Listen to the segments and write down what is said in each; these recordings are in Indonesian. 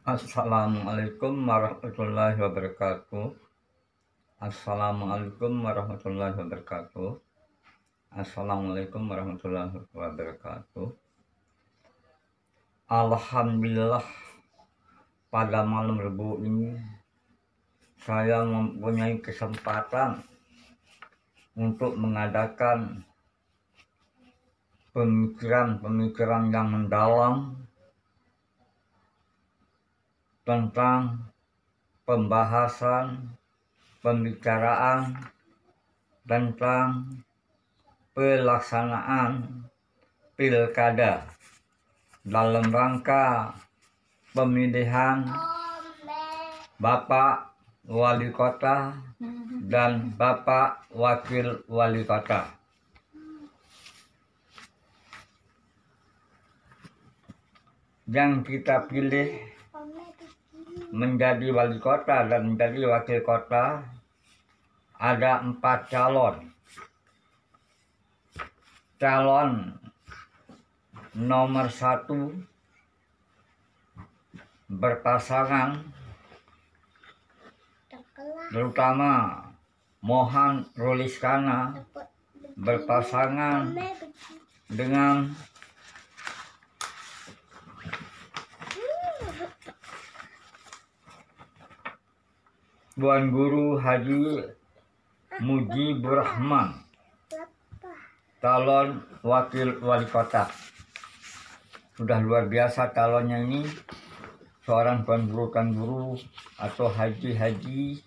Assalamualaikum warahmatullahi wabarakatuh. Assalamualaikum warahmatullahi wabarakatuh. Assalamualaikum warahmatullahi wabarakatuh. Alhamdulillah, pada malam Rebu ini saya mempunyai kesempatan untuk mengadakan pemikiran-pemikiran yang mendalam tentang pembicaraan tentang pelaksanaan pilkada dalam rangka pemilihan Bapak Wali Kota dan Bapak Wakil Wali Kota. Yang kita pilih menjadi wali kota dan menjadi wakil kota ada 4 calon. Calon nomor 1 berpasangan, terutama Mohan Roliskana berpasangan dengan Tuan Guru Haji Mujibur Rahman, calon wakil wali kota. Sudah luar biasa calonnya ini, seorang tuan guru atau haji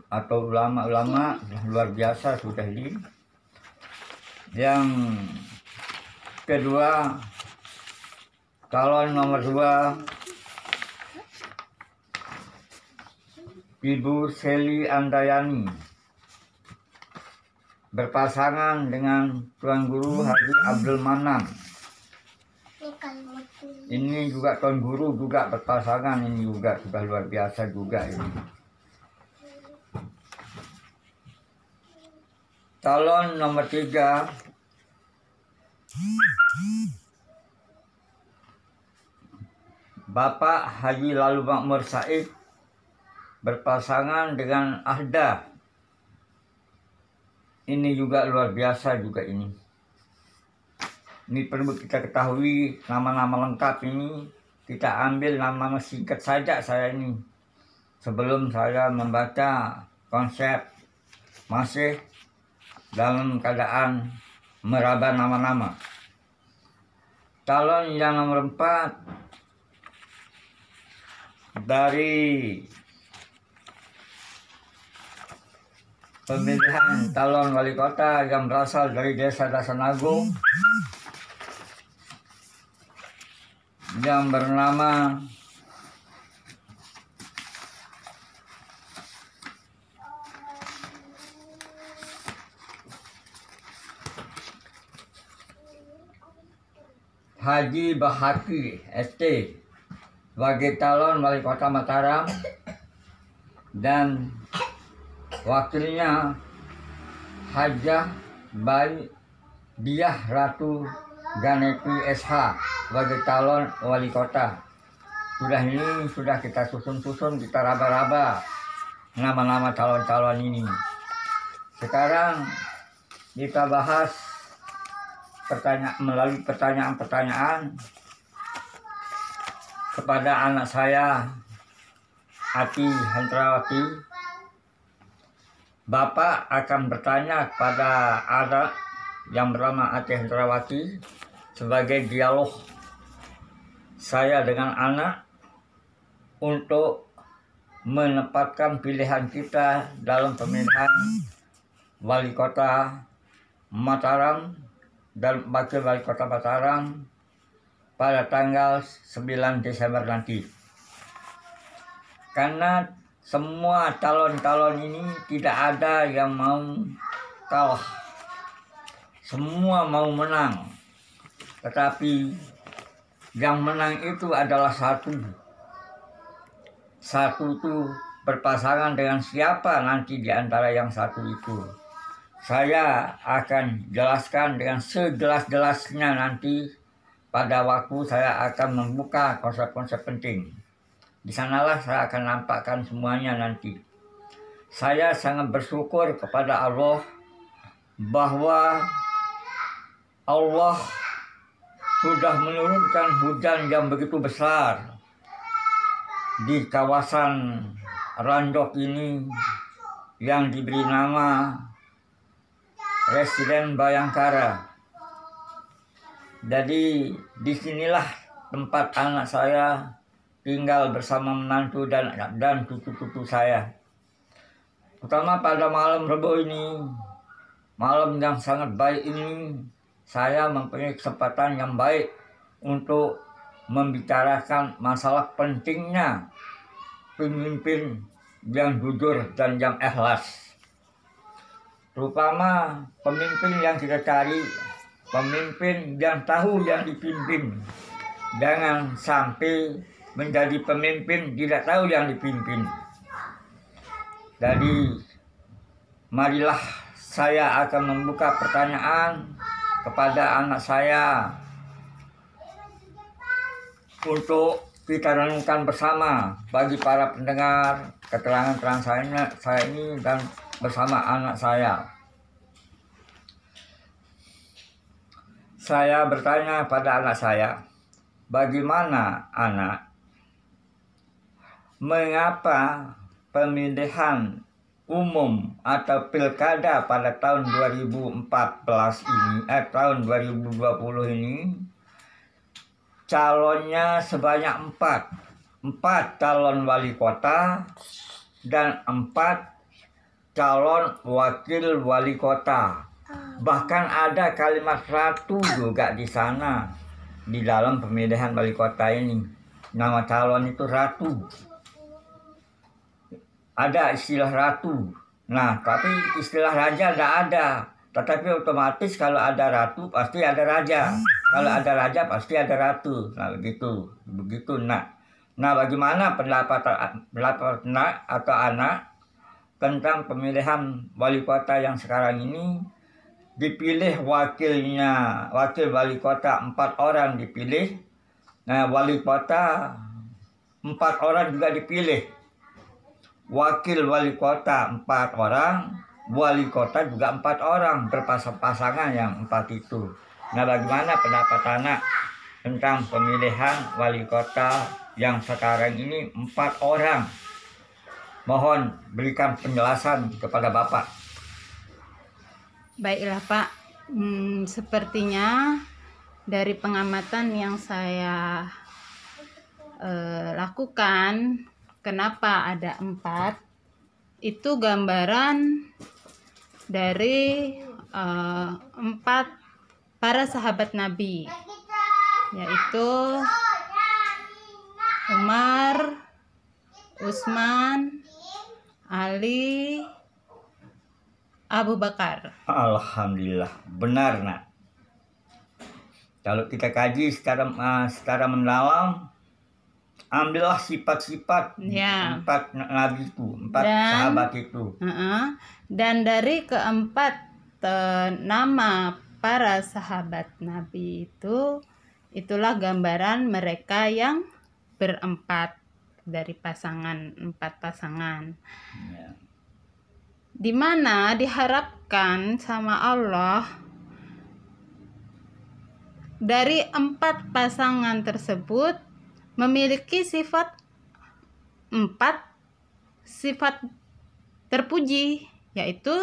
atau ulama-ulama, luar biasa sudah ini. Yang kedua, calon nomor 2 Ibu Seli Andayani berpasangan dengan Tuan Guru Haji Abdul Manan. Ini juga Tuan Guru juga berpasangan, ini juga sudah luar biasa juga ini. Calon nomor 3 Bapak Haji Lalu Makmur Said berpasangan dengan Ahda. Ini juga luar biasa juga ini. Ini perlu kita ketahui nama-nama lengkap ini. Kita ambil nama singkat saja saya ini. Sebelum saya membaca konsep, masih dalam keadaan meraba nama-nama. Calon yang nomor 4 dari pemilihan calon wali kota yang berasal dari Desa Dasanagung yang bernama Haji Bahaki ST sebagai calon wali kota Mataram, dan wakilnya Hajah Bayi Diah Ratu Ganeti SH sebagai calon wali kota. Sudah kita susun, kita raba-raba nama-nama calon-calon ini. Sekarang kita bahas melalui pertanyaan-pertanyaan kepada anak saya Ati Hendrawati. Bapak akan bertanya kepada anak yang bernama Ati Hendrawati sebagai dialog saya dengan anak untuk menempatkan pilihan kita dalam pemilihan wali kota Mataram dan wakil wali kota Mataram pada tanggal 9 Desember nanti. Karena semua calon-calon ini tidak ada yang mau kalah. Semua mau menang. Tetapi yang menang itu adalah satu. Satu itu berpasangan dengan siapa nanti di antara yang satu itu. Saya akan jelaskan dengan sejelas-jelasnya nanti pada waktu saya akan membuka konsep-konsep penting. Di sanalah saya akan nampakkan semuanya nanti. Saya sangat bersyukur kepada Allah bahwa Allah sudah menurunkan hujan yang begitu besar di kawasan Randok ini yang diberi nama Residen Bayangkara. Jadi disinilah tempat anak saya tinggal bersama menantu dan cucu-cucu saya. Terutama pada malam Rebo ini, malam yang sangat baik ini, saya mempunyai kesempatan yang baik untuk membicarakan masalah pentingnya pemimpin yang jujur dan yang ikhlas. Terutama pemimpin yang kita cari, pemimpin yang tahu yang dipimpin. Jangan sampai menjadi pemimpin tidak tahu yang dipimpin. Jadi marilah saya akan membuka pertanyaan kepada anak saya untuk kita renungkan bersama bagi para pendengar keterangan saya ini dan bersama anak saya. Saya bertanya pada anak saya, bagaimana anak, mengapa pemilihan umum atau pilkada pada tahun 2014 ini, tahun 2020 ini, calonnya sebanyak 4 calon wali kota dan 4 calon wakil wali kota. Bahkan ada kalimat ratu juga di sana, di dalam pemilihan wali kota ini. Nama calon itu ratu. Ada istilah ratu. Nah, tapi istilah raja tidak ada. Tetapi otomatis kalau ada ratu pasti ada raja. Kalau ada raja pasti ada ratu. Nah, begitu nak. Nah, bagaimana pendapat nak atau anak tentang pemilihan wali kota yang sekarang ini? Dipilih wakil wali kota 4 orang dipilih. Nah, wali kota 4 orang juga dipilih. Wakil wali kota 4 orang, wali kota juga 4 orang, berpasang-pasangan yang 4 itu. Nah, bagaimana pendapat anak tentang pemilihan wali kota yang sekarang ini 4 orang? Mohon berikan penjelasan kepada Bapak. Baiklah Pak, sepertinya dari pengamatan yang saya lakukan, kenapa ada 4, itu gambaran dari 4 para sahabat Nabi, yaitu Umar, Utsman, Ali, Abu Bakar. Alhamdulillah, benar nak. Kalau kita kaji secara mendalam, ambillah sifat-sifat 4 nabi itu, 4 sahabat itu. Dan dari keempat nama para sahabat Nabi itu, itulah gambaran mereka yang berempat dari 4 pasangan. Ya. Di mana diharapkan sama Allah dari 4 pasangan tersebut memiliki sifat 4 sifat terpuji, yaitu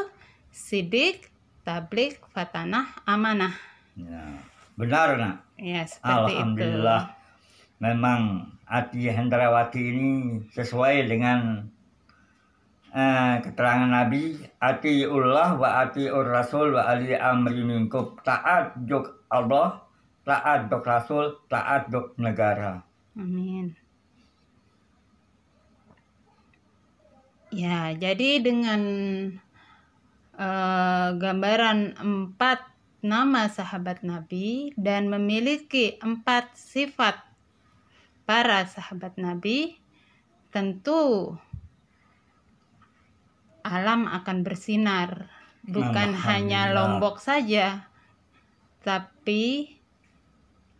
sidik, tablik, fatanah, amanah. Ya, benar nak. Ya, seperti Alhamdulillah. itu. Memang Ati Hendrawati ini sesuai dengan keterangan Nabi, atiullah wa atiur rasul wa ali amri minkum. Taat jok Allah, taat jok rasul, taat jok negara. Amin. Ya, jadi dengan gambaran 4 nama sahabat Nabi dan memiliki 4 sifat para sahabat Nabi, tentu alam akan bersinar, bukan hanya Lombok saja, tapi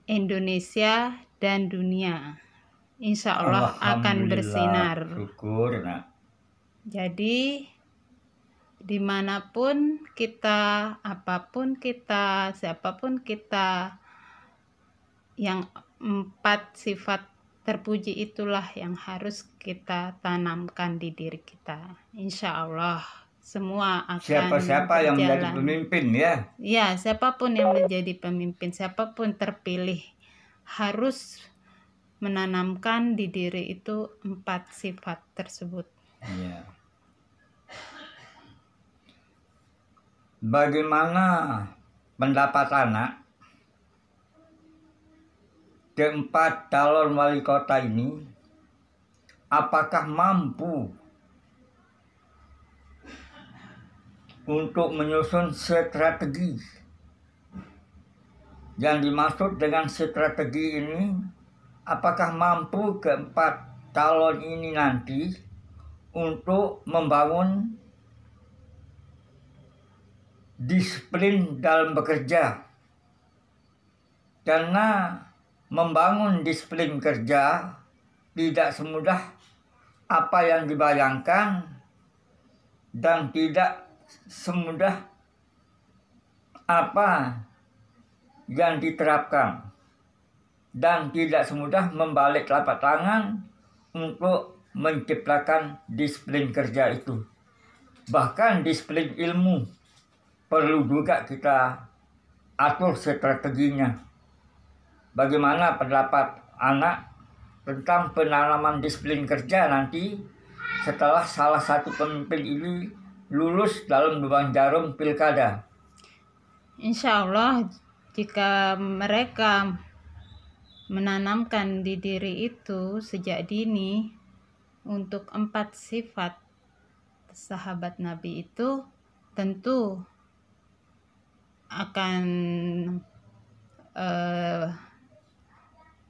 Indonesia dan dunia. insya Allah akan bersinar. Syukur, nak. Jadi dimanapun kita, apapun kita, siapapun kita, yang 4 sifat terpuji itulah yang harus kita tanamkan di diri kita. Insya Allah semua akan Siapa-siapa yang menjadi berjalan. pemimpin ya. Ya, siapapun yang menjadi pemimpin, siapapun terpilih harus menanamkan di diri itu 4 sifat tersebut. Iya. Bagaimana pendapat anak keempat calon wali kota ini? Apakah mampu untuk menyusun strategi? Yang dimaksud dengan strategi ini, apakah mampu keempat calon ini nanti untuk membangun disiplin dalam bekerja? Karena membangun disiplin kerja tidak semudah apa yang dibayangkan dan tidak semudah apa yang diterapkan, dan tidak semudah membalik telapak tangan untuk menciptakan disiplin kerja itu. Bahkan disiplin ilmu perlu juga kita atur strateginya. Bagaimana pendapat anak tentang penanaman disiplin kerja nanti setelah salah satu pemimpin ini lulus dalam lubang jarum pilkada? Insya Allah jika mereka menanamkan di diri itu sejak dini untuk 4 sifat sahabat Nabi itu, tentu akan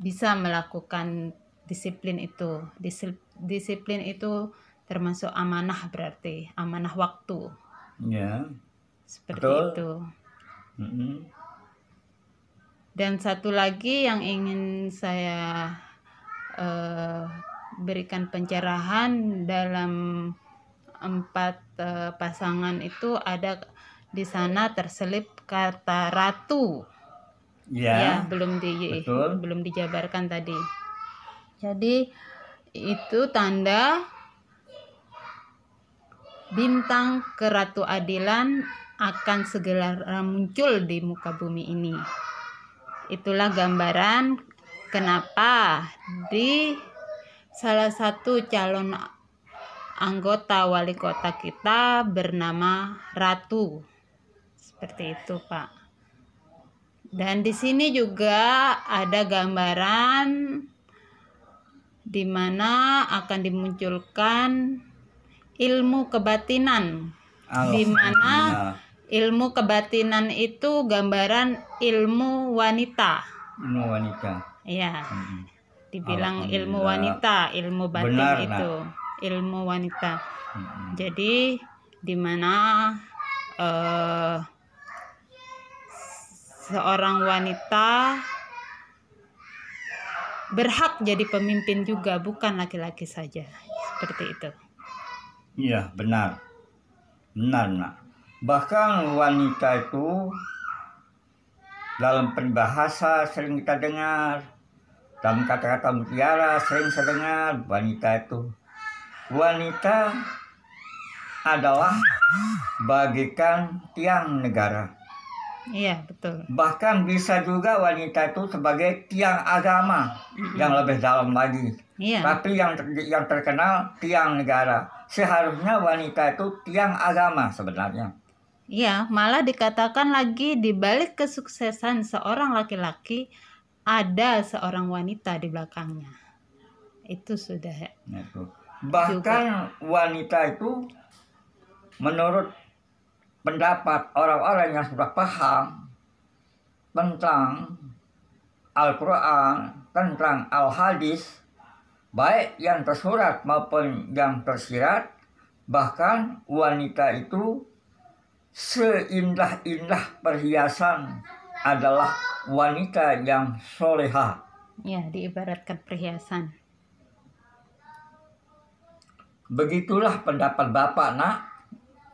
bisa melakukan disiplin itu. Disiplin itu termasuk amanah, berarti amanah waktu. Ya, Seperti betul. itu. Mm-mm. Dan satu lagi yang ingin saya berikan pencerahan dalam 4 pasangan itu, ada di sana terselip kata ratu. Ya, betul. belum dijabarkan tadi. Jadi itu tanda bintang keratu adilan akan segera muncul di muka bumi ini. Itulah gambaran kenapa di salah satu calon anggota wali kota kita bernama Ratu. Seperti itu, Pak. Dan di sini juga ada gambaran di mana akan dimunculkan ilmu kebatinan, di mana ilmu kebatinan itu gambaran ilmu wanita. Ilmu wanita. Ya, dibilang ilmu wanita, ilmu batin. Benar, itu ilmu wanita. Jadi di mana seorang wanita berhak jadi pemimpin juga, bukan laki-laki saja. Seperti itu. Iya, benar. Benar, nak. Bahkan wanita itu dalam peribahasa sering kita dengar, dalam kata-kata mutiara sering saya dengar, wanita adalah bagaikan tiang negara. Iya, betul. Bahkan bisa juga wanita itu sebagai tiang agama yang lebih dalam lagi. Iya. Tapi yang terkenal tiang negara. Seharusnya wanita itu tiang agama sebenarnya. Iya, malah dikatakan lagi di balik kesuksesan seorang laki-laki ada seorang wanita di belakangnya. Itu sudah. Bahkan wanita itu menurut pendapat orang-orang yang sudah paham tentang Al-Quran, tentang Al-Hadis, baik yang tersurat maupun yang tersirat, bahkan wanita itu seindah-indah perhiasan adalah wanita yang soleha. Ya, diibaratkan perhiasan. Begitulah pendapat Bapak, Nak,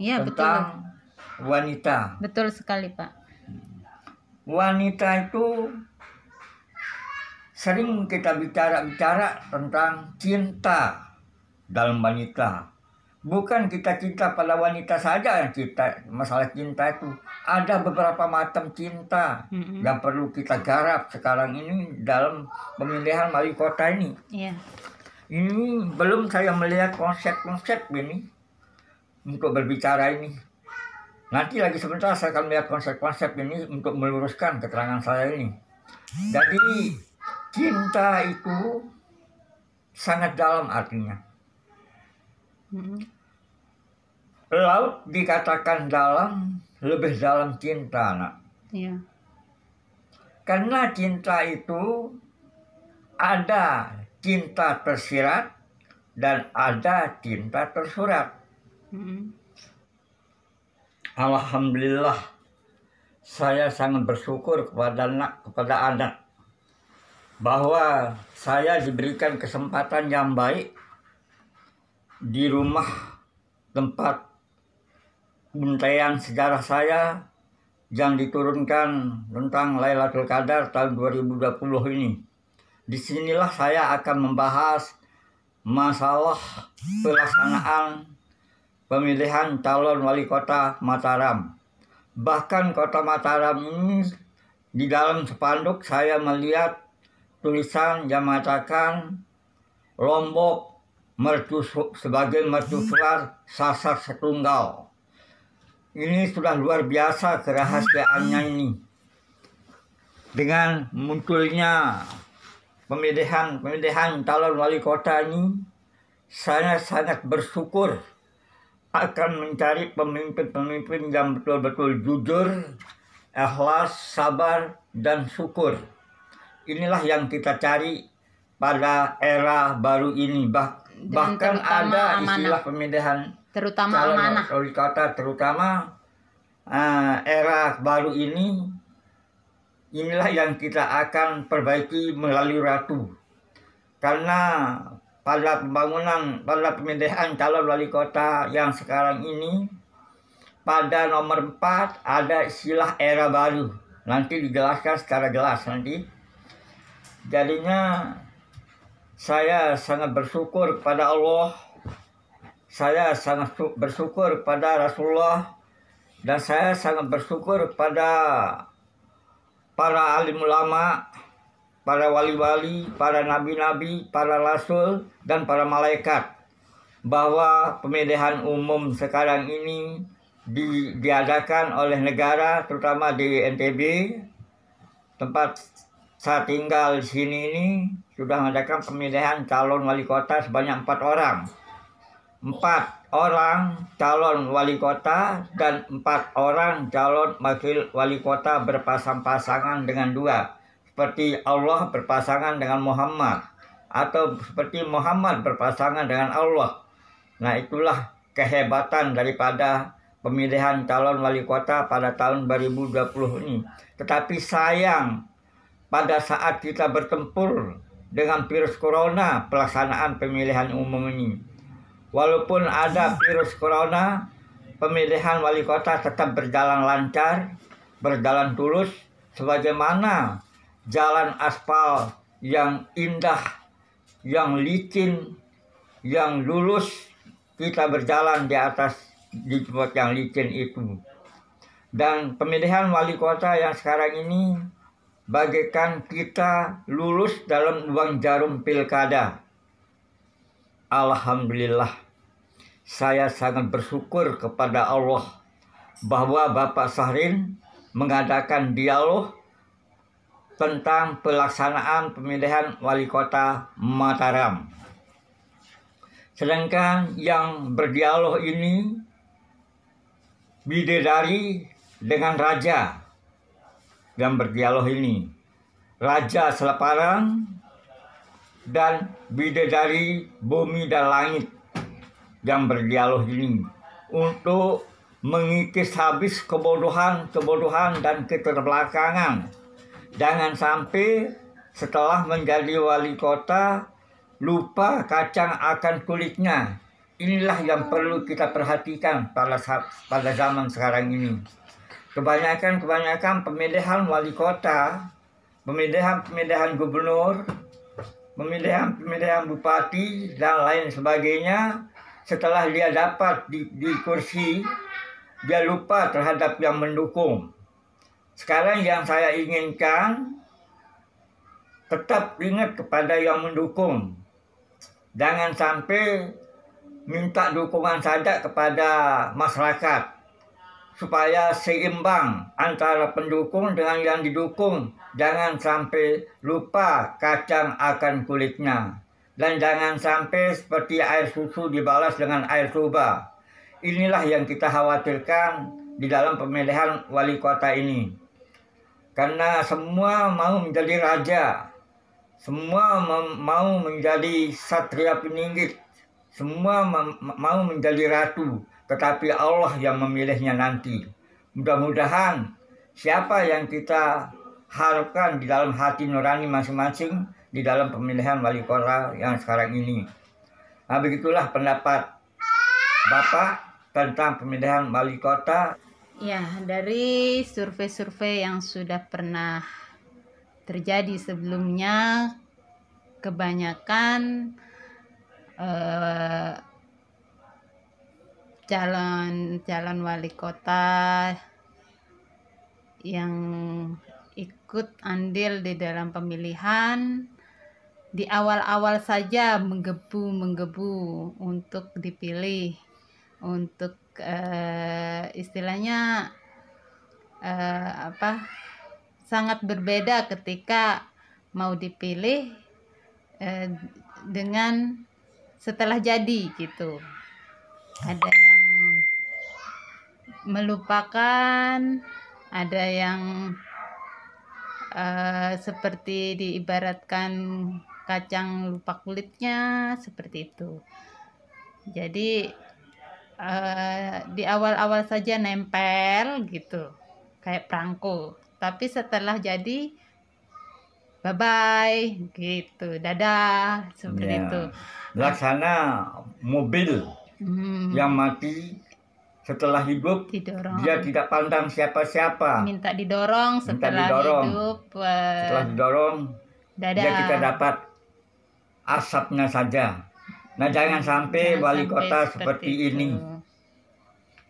Iya, betul. tentang wanita. Betul sekali, Pak. Wanita itu sering kita bicara tentang cinta dalam wanita. Bukan kita cinta pada wanita saja yang kita, masalah cinta itu ada beberapa macam cinta yang perlu kita garap sekarang ini dalam pemilihan wali kota ini. Iya. Ini belum saya melihat konsep-konsep ini untuk berbicara ini. Nanti lagi sebentar saya akan melihat konsep-konsep ini untuk meluruskan keterangan saya ini. Jadi cinta itu sangat dalam artinya. Laut dikatakan dalam, lebih dalam cinta, Nak. Iya. Karena cinta itu ada cinta tersirat dan ada cinta tersurat. Alhamdulillah, saya sangat bersyukur kepada anak bahwa saya diberikan kesempatan yang baik di rumah tempat untaian sejarah saya yang diturunkan tentang Lailatul Qadar tahun 2020 ini. Disinilah saya akan membahas masalah pelaksanaan pemilihan calon wali kota Mataram. Bahkan kota Mataram ini di dalam spanduk saya melihat tulisan yang mengatakan Lombok sebagai mercusuar sasar setunggal. Ini sudah luar biasa kerahasiaannya ini. Dengan munculnya pemilihan calon wali kota ini, saya sangat bersyukur akan mencari pemimpin-pemimpin yang betul-betul jujur, ikhlas, sabar, dan syukur. Inilah yang kita cari pada era baru ini. Bahkan ada istilah pemilihan terutama calon amanah wali kota, terutama era baru ini. Inilah yang kita akan perbaiki melalui Ratu. Karena pada pemilihan calon wali kota yang sekarang ini, pada nomor 4 ada istilah era baru. Nanti dijelaskan secara jelas nanti. Jadinya saya sangat bersyukur kepada Allah, saya sangat bersyukur kepada Rasulullah, dan saya sangat bersyukur kepada para alim ulama, para wali-wali, para nabi-nabi, para rasul, dan para malaikat, bahwa pemilihan umum sekarang ini diadakan oleh negara, terutama di NTB, tempat saya tinggal di sini ini, sudah mengadakan pemilihan calon wali kota sebanyak 4 orang. 4 orang calon wali kota dan 4 orang calon wakil wali kota berpasang-pasangan dengan 2. Seperti Allah berpasangan dengan Muhammad, atau seperti Muhammad berpasangan dengan Allah. Nah, itulah kehebatan daripada pemilihan calon wali kota pada tahun 2020 ini. Tetapi sayang, pada saat kita bertempur dengan virus corona pelaksanaan pemilihan umum ini, walaupun ada virus corona, pemilihan wali kota tetap berjalan lancar, berjalan tulus, sebagaimana jalan aspal yang indah, yang licin, yang lurus, kita berjalan di tempat yang licin itu. Dan pemilihan wali kota yang sekarang ini bagaikan kita lulus dalam lubang jarum pilkada. Alhamdulillah, saya sangat bersyukur kepada Allah bahwa Bapak Syahrin mengadakan dialog tentang pelaksanaan pemilihan wali kota Mataram. Sedangkan yang berdialog ini bidadari dengan raja yang berdialog ini, Raja Seleparang dan bidadari bumi dan langit yang berdialog ini, untuk mengikis habis kebodohan dan keterbelakangan. Jangan sampai setelah menjadi wali kota lupa kacang akan kulitnya. inilah yang perlu kita perhatikan pada zaman sekarang ini. Kebanyakan pemilihan wali kota, pemilihan gubernur, pemilihan bupati, dan lain sebagainya, setelah dia dapat di kursi, dia lupa terhadap yang mendukung. Sekarang yang saya inginkan, tetap ingat kepada yang mendukung. Jangan sampai minta dukungan saja kepada masyarakat, supaya seimbang antara pendukung dengan yang didukung. Jangan sampai lupa kacang akan kulitnya. Dan jangan sampai seperti air susu dibalas dengan air tuba. Inilah yang kita khawatirkan di dalam pemilihan wali kota ini. Karena semua mau menjadi raja, semua mau menjadi satria peninggi, semua mau menjadi ratu, tetapi Allah yang memilihnya nanti. Mudah-mudahan siapa yang kita harapkan di dalam hati nurani masing-masing di dalam pemilihan wali kota yang sekarang ini. Nah, begitulah pendapat Bapak tentang pemilihan wali kota. Ya, dari survei-survei yang sudah pernah terjadi sebelumnya, kebanyakan calon wali kota yang ikut andil di dalam pemilihan di awal-awal saja menggebu untuk dipilih, untuk istilahnya sangat berbeda ketika mau dipilih dengan setelah jadi gitu. Ada yang melupakan, ada yang seperti diibaratkan kacang lupa kulitnya, seperti itu. Jadi di awal-awal saja nempel gitu, kayak perangko. Tapi setelah jadi bye-bye gitu, dadah, seperti itu. Laksana mobil yang mati setelah hidup, didorong. Dia tidak pandang siapa-siapa. Minta didorong setelah hidup. Setelah didorong, dadah. Dia kita dapat asapnya saja. Nah, jangan sampai wali kota seperti ini.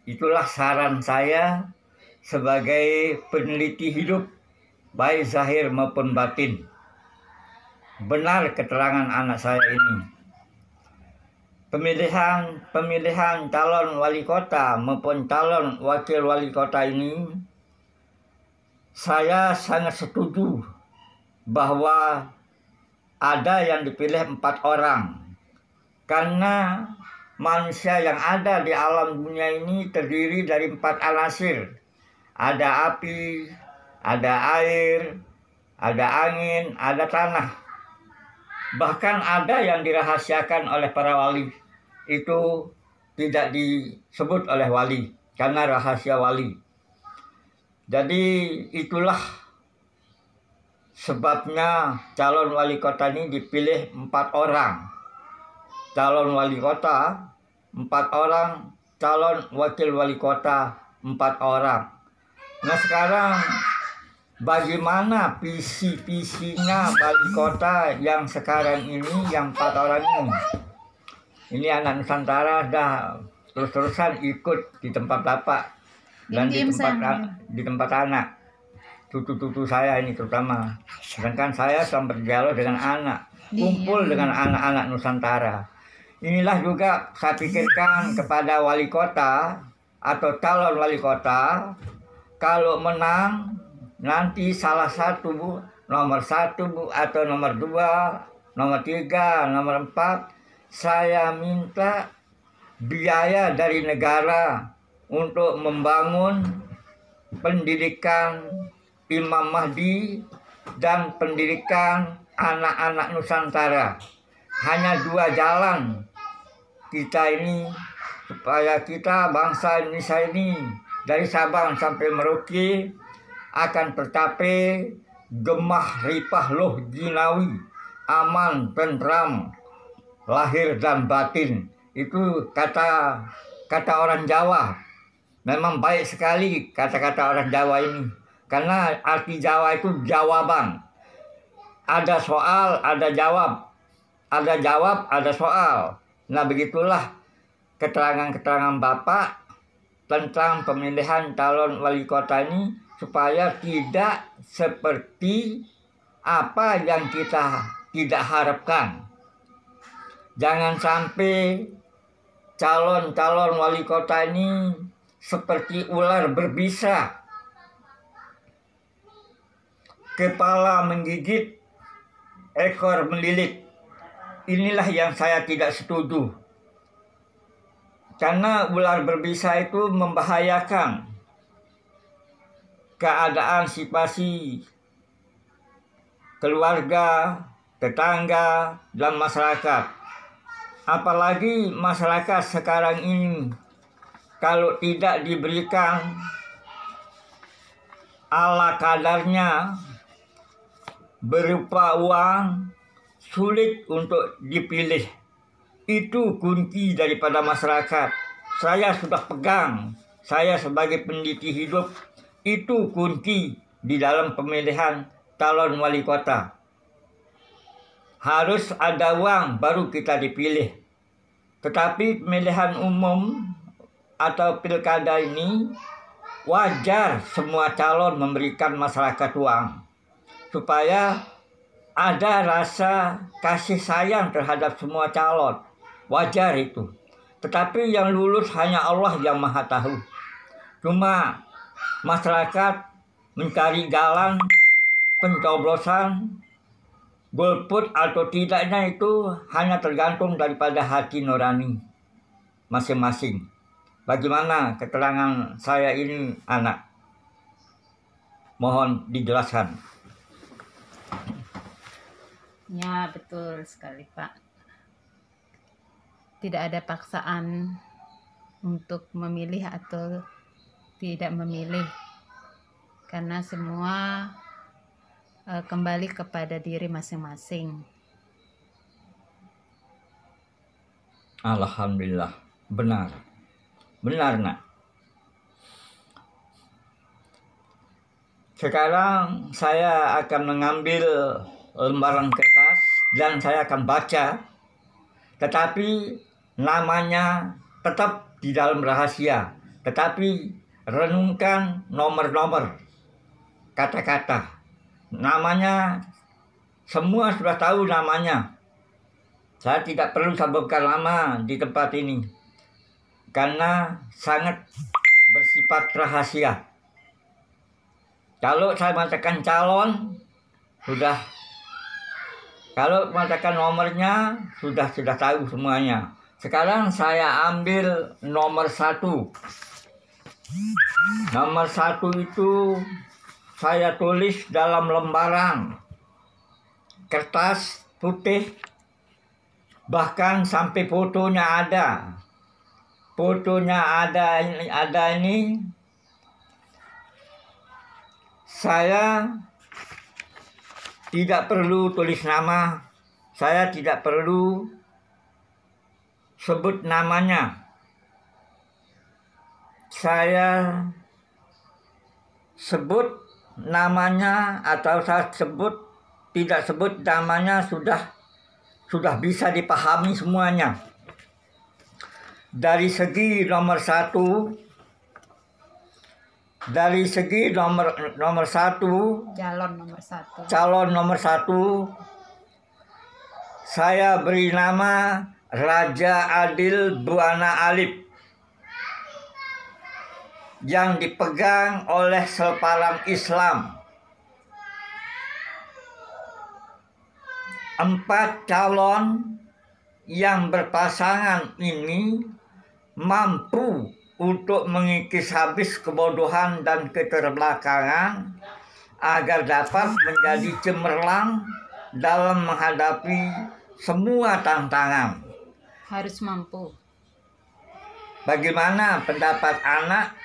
Itulah saran saya sebagai peneliti hidup, baik zahir maupun batin. Benar keterangan anak saya ini. Pemilihan calon wali kota maupun calon wakil wali kota ini, saya sangat setuju bahwa ada yang dipilih 4 orang. Karena manusia yang ada di alam dunia ini terdiri dari 4 anasir. Ada api, ada air, ada angin, ada tanah. Bahkan ada yang dirahasiakan oleh para wali. Itu tidak disebut oleh wali, karena rahasia wali. Jadi itulah sebabnya calon wali kota ini dipilih 4 orang. Calon wali kota 4 orang, calon wakil wali kota 4 orang. Nah, sekarang bagaimana visi-visinya wali kota yang sekarang ini, yang 4 orang ini? Ini anak Nusantara dah terus-terusan ikut di tempat bapak dan di tempat anak. Cucu-cucu saya ini terutama. Sedangkan saya sedang berdialog dengan anak, kumpul dengan anak-anak Nusantara. Inilah juga saya pikirkan kepada wali kota atau calon wali kota, kalau menang nanti salah satu nomor 1 atau nomor 2, nomor 3, nomor 4, saya minta biaya dari negara untuk membangun pendidikan Imam Mahdi dan pendidikan anak-anak Nusantara. Hanya 2 jalan kita ini supaya kita bangsa Indonesia ini dari Sabang sampai Merauke akan tercapai gemah ripah loh jinawi, aman, tentram, lahir dan batin. Itu kata orang Jawa. Memang baik sekali kata-kata orang Jawa ini. Karena arti Jawa itu jawaban. Ada soal, ada jawab. Ada jawab, ada soal. Nah, begitulah keterangan-keterangan Bapak tentang pemilihan calon wali kota ini, supaya tidak seperti apa yang kita tidak harapkan. Jangan sampai calon-calon wali kota ini seperti ular berbisa, kepala menggigit, ekor melilit. Inilah yang saya tidak setuju. Karena ular berbisa itu membahayakan keadaan situasi keluarga, tetangga, dan masyarakat. Apalagi masyarakat sekarang ini, kalau tidak diberikan ala kadarnya berupa uang, sulit untuk dipilih. Itu kunci daripada masyarakat. Saya sudah pegang, saya sebagai peneliti hidup, itu kunci di dalam pemilihan calon wali kota. Harus ada uang baru kita dipilih. Tetapi pemilihan umum atau pilkada ini wajar semua calon memberikan masyarakat uang, supaya ada rasa kasih sayang terhadap semua calon. Wajar itu. Tetapi yang lulus hanya Allah yang Maha Tahu. Cuma masyarakat mencari jalan pencoblosan, golput atau tidaknya itu hanya tergantung daripada hati nurani masing-masing. Bagaimana keterangan saya ini, anak? Mohon dijelaskan. Ya, betul sekali, Pak. Tidak ada paksaan untuk memilih atau tidak memilih, karena semua kembali kepada diri masing-masing. Alhamdulillah, benar. Benar, nak. Sekarang saya akan mengambil lembaran kertas dan saya akan baca, tetapi namanya tetap di dalam rahasia. Tetapi renungkan nomor-nomor kata-kata. Namanya semua sudah tahu namanya. Saya tidak perlu sebutkan nama di tempat ini karena sangat bersifat rahasia. Kalau saya mengatakan calon, sudah. Kalau mengatakan nomornya, sudah tahu semuanya. Sekarang saya ambil nomor 1. Nomor 1 itu saya tulis dalam lembaran kertas putih, bahkan sampai fotonya ada. Fotonya ada ini. Saya tidak perlu tulis nama, saya tidak perlu sebut namanya. Saya sebut namanya atau saya tidak sebut namanya sudah bisa dipahami semuanya. Dari segi nomor 1, calon nomor 1, saya beri nama Raja Adil Buana Alip, yang dipegang oleh Sepalang Islam. 4 calon yang berpasangan ini mampu untuk mengikis habis kebodohan dan keterbelakangan agar dapat menjadi cemerlang dalam menghadapi semua tantangan. Harus mampu. Bagaimana pendapat anak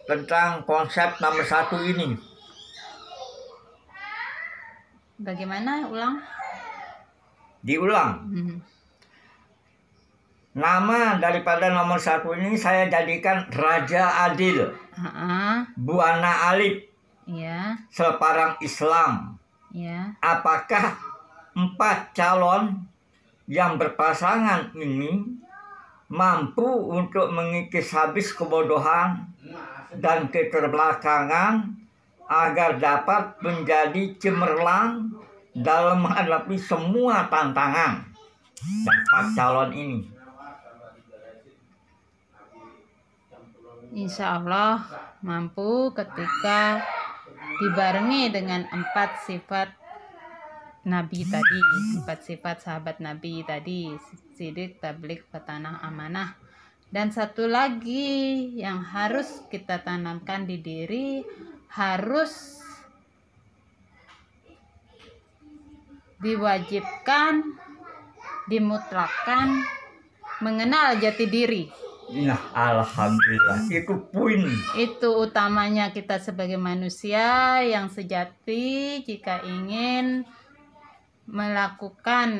tentang konsep nomor 1 ini? Bagaimana? Ulang? Diulang. Nama daripada nomor 1 ini saya jadikan Raja Adil, Buana Alif, Ya, Seleparang Islam. ya. Apakah 4 calon yang berpasangan ini mampu untuk mengikis habis kebodohan dan keterbelakangan agar dapat menjadi cemerlang dalam menghadapi semua tantangan? Dan 4 calon ini, Insya Allah mampu ketika dibarengi dengan 4 sifat Nabi tadi, 4 sifat sahabat Nabi tadi, sidik, tabligh, petanah, amanah. Dan satu lagi yang harus kita tanamkan di diri, harus diwajibkan, dimutlakkan mengenal jati diri. nah alhamdulillah, itu poin. Itu utamanya kita sebagai manusia yang sejati jika ingin melakukan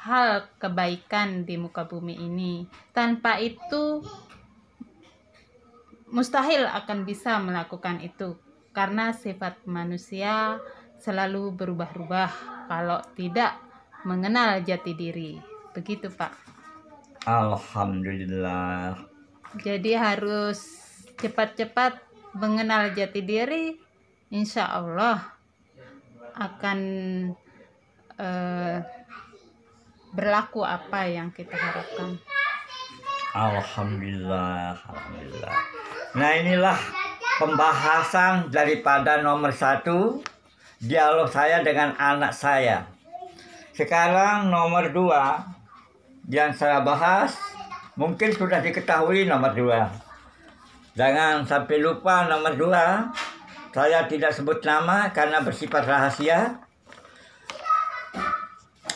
hal kebaikan di muka bumi ini. Tanpa itu mustahil akan bisa melakukan itu, karena sifat manusia selalu berubah-ubah kalau tidak mengenal jati diri. Begitu, Pak. Alhamdulillah. Jadi harus cepat-cepat mengenal jati diri, insya Allah akan berlaku apa yang kita harapkan. Alhamdulillah, alhamdulillah. Nah, inilah pembahasan daripada nomor 1, dialog saya dengan anak saya. Sekarang nomor 2 yang saya bahas, mungkin sudah diketahui nomor 2. Jangan sampai lupa nomor 2. Saya tidak sebut nama karena bersifat rahasia.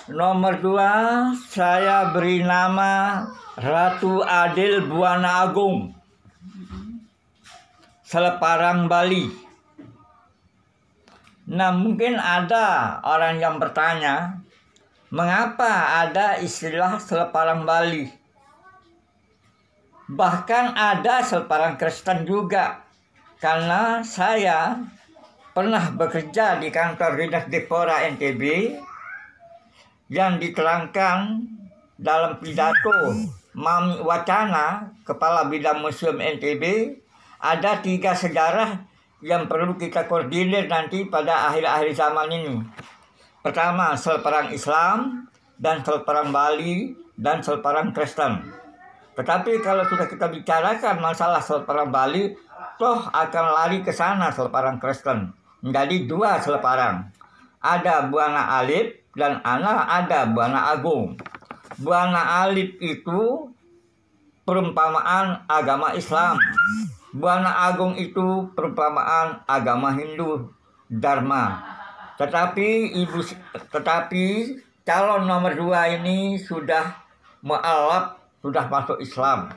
Nomor 2 saya beri nama Ratu Adil Buana Agung, Seleparang Bali. Nah, mungkin ada orang yang bertanya, mengapa ada istilah Seleparang Bali? Bahkan ada Seleparang Kristen juga. Karena saya pernah bekerja di kantor Dinas Depora NTB yang diterangkan dalam pidato Mami Wacana, Kepala Bidang Museum NTB, ada 3 sejarah yang perlu kita koordinir nanti pada akhir-akhir zaman ini. Pertama, Seleparang Islam, dan Seleparang Bali, dan Seleparang Kristen. Tetapi kalau sudah kita bicarakan masalah Seleparang Bali, toh akan lari ke sana Seleparang Kristen. Menjadi 2 seleparang. Ada Buana Alif dan ada Buana Agung. Buana Alif itu perumpamaan agama Islam. Buana Agung itu perumpamaan agama Hindu, Dharma. Tetapi calon nomor 2 ini sudah mualaf, sudah masuk Islam.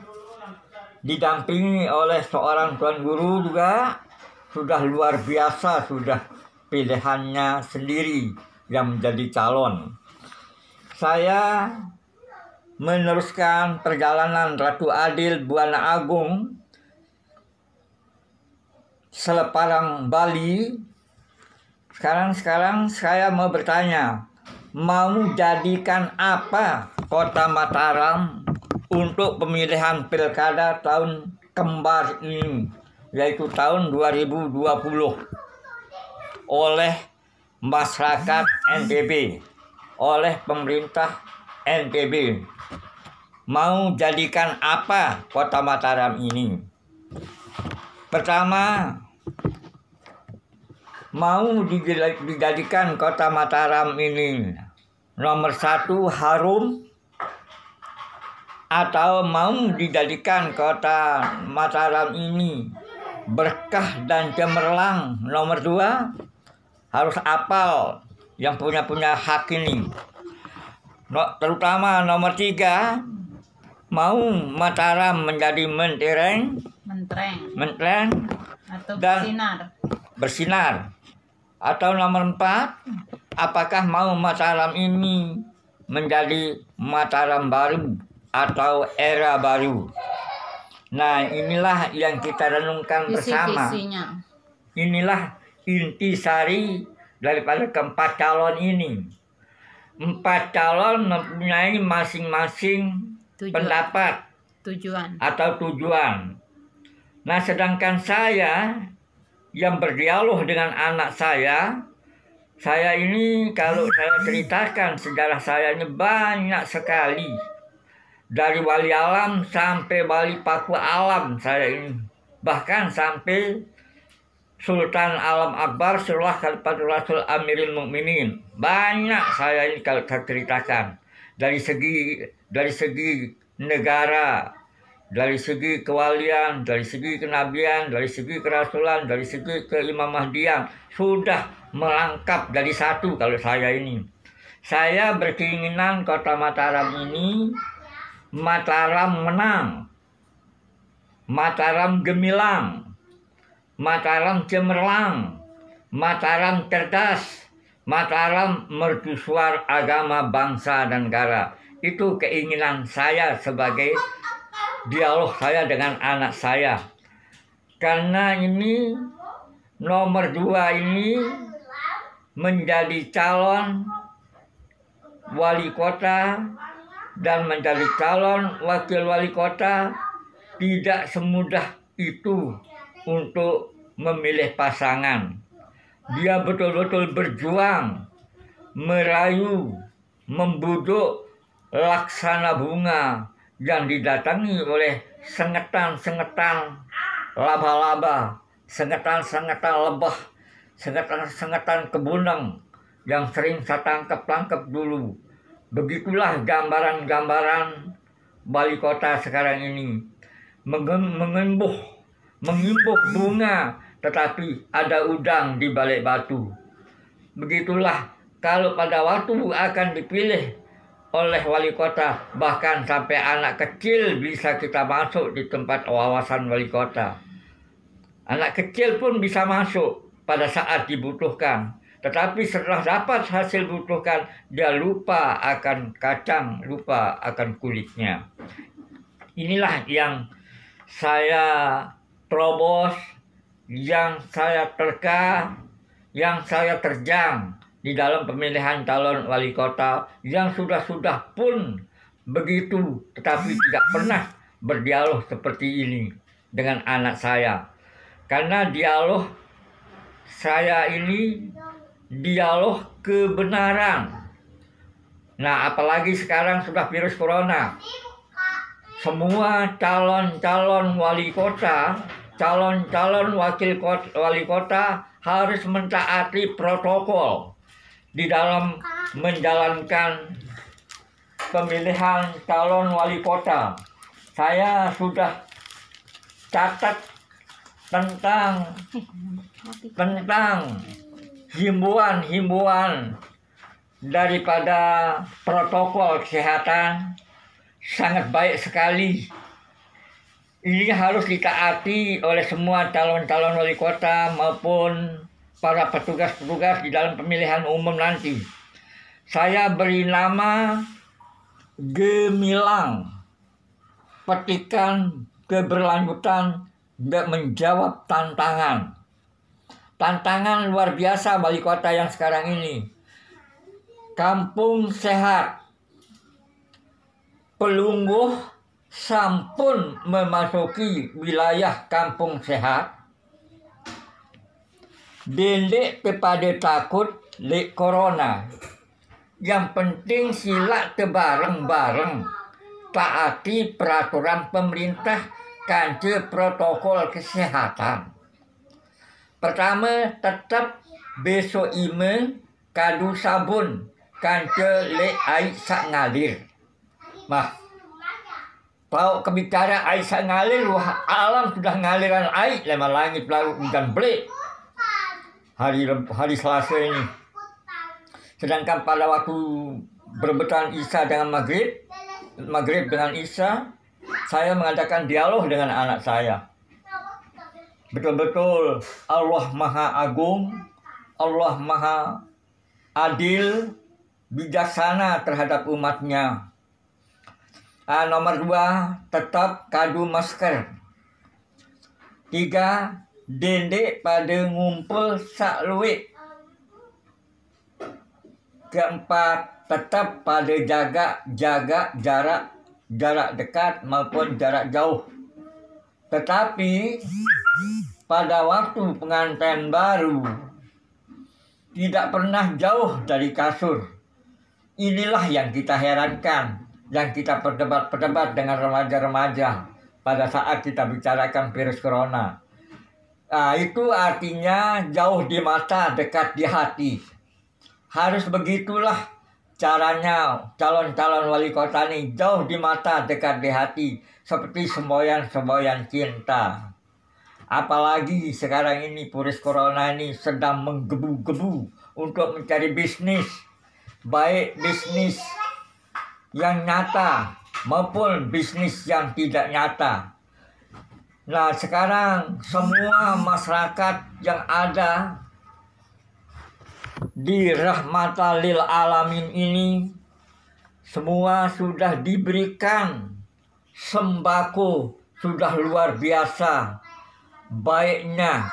Didampingi oleh seorang tuan guru juga, sudah luar biasa, sudah pilihannya sendiri yang menjadi calon. Saya meneruskan perjalanan Ratu Adil Buana Agung, Seleparang Bali. Sekarang saya mau bertanya, mau jadikan apa Kota Mataram untuk pemilihan pilkada tahun kembar ini, yaitu tahun 2020 oleh masyarakat NTB, oleh pemerintah NTB. Mau jadikan apa Kota Mataram ini? Pertama, mau dijadikan Kota Mataram ini nomor 1 harum, atau mau dijadikan Kota Mataram ini berkah dan cemerlang nomor 2, harus apal yang punya hak ini. Terutama nomor 3, mau Mataram menjadi mentereng atau dan bersinar. Atau nomor 4, apakah mau Mataram ini menjadi Mataram baru atau era baru. Nah, inilah yang kita renungkan bersama. Visi-visinya. Inilah intisari daripada keempat calon ini. 4 calon mempunyai masing-masing pendapat Tujuan. atau tujuan. Nah, sedangkan saya yang berdialog dengan anak saya ini kalau saya ceritakan sejarah saya ini banyak sekali. Dari wali alam sampai wali paku alam saya ini. Bahkan sampai Sultan Alam Akbar Surah Khalifatul Rasul Amirul Mukminin. Banyak saya ini kalau saya ceritakan. Dari segi negara, dari segi kewalian, dari segi kenabian, dari segi kerasulan, dari segi keimam mahdian, sudah melengkap jadi satu kalau saya ini. Saya berkeinginan kota Mataram ini Mataram menang, Mataram gemilang, Mataram cemerlang, Mataram cerdas, Mataram mercusuar agama, bangsa, dan negara. Itu keinginan saya sebagai dialog saya dengan anak saya. Karena ini nomor 2 ini menjadi calon wali kota dan menjadi calon wakil wali kota tidak semudah itu untuk memilih pasangan. Dia betul-betul berjuang, merayu, membujuk laksana bunga yang didatangi oleh sengetan-sengetan laba-laba, sengetan-sengetan lebah, sengetan-sengetan kebunang yang sering saya tangkap dulu. Begitulah gambaran-gambaran wali kota sekarang ini. Mengimbuh bunga, tetapi ada udang di balik batu. Begitulah kalau pada waktu akan dipilih oleh wali kota, bahkan sampai anak kecil bisa kita masuk di tempat wawasan wali kota. Anak kecil pun bisa masuk pada saat dibutuhkan. Tetapi setelah dapat hasil butuhkan, dia lupa akan kacang, lupa akan kulitnya. Inilah yang saya terobos, yang saya terka, yang saya terjang di dalam pemilihan calon wali kota yang sudah pun begitu, tetapi tidak pernah berdialog seperti ini dengan anak saya. Karena dialog saya ini dialog kebenaran. Nah, apalagi sekarang sudah virus corona. Semua calon-calon wali kota, calon-calon wali kota harus mentaati protokol di dalam menjalankan pemilihan calon wali kota. Saya sudah catat tentang himbauan daripada protokol kesehatan sangat baik sekali. Ini harus ditaati oleh semua calon-calon wali kota maupun para petugas-petugas di dalam pemilihan umum nanti. Saya beri nama gemilang, petikan keberlanjutan menjawab tantangan. Tantangan luar biasa wali kota yang sekarang ini. Kampung sehat. Pelungguh sampun memasuki wilayah kampung sehat. Dendek kepada takut lek corona. Yang penting sila tebareng-bareng. Taati peraturan pemerintah kanca protokol kesehatan. Pertama, tetap besok ime kadu sabun kanca le air sak ngalir. Mah, kalau kebicara air sak ngalir, wah alam sudah ngaliran air lema langit lalu hujan belik. Hari Selasa ini. Sedangkan pada waktu berbetan Isya dengan Maghrib dengan Isya, saya mengadakan dialog dengan anak saya. Betul-betul Allah Maha Agung, Allah Maha Adil, bijaksana terhadap umatnya. Nomor 2, tetap kadu masker. 3, dendek pada ngumpul sak luwih. Keempat, tetap pada jaga jarak dekat maupun jarak jauh. Tetapi pada waktu pengantin baru tidak pernah jauh dari kasur. Inilah yang kita herankan, yang kita perdebat dengan remaja-remaja pada saat kita bicarakan virus corona. Itu artinya jauh di mata, dekat di hati. Harus begitulah caranya calon-calon wali kota ini, jauh di mata, dekat di hati, seperti semboyan-semboyan cinta. Apalagi sekarang ini virus corona ini sedang menggebu-gebu untuk mencari bisnis, baik bisnis yang nyata maupun bisnis yang tidak nyata. Nah, sekarang semua masyarakat yang ada di rahmatan lil alamin ini semua sudah diberikan sembako, sudah luar biasa baiknya,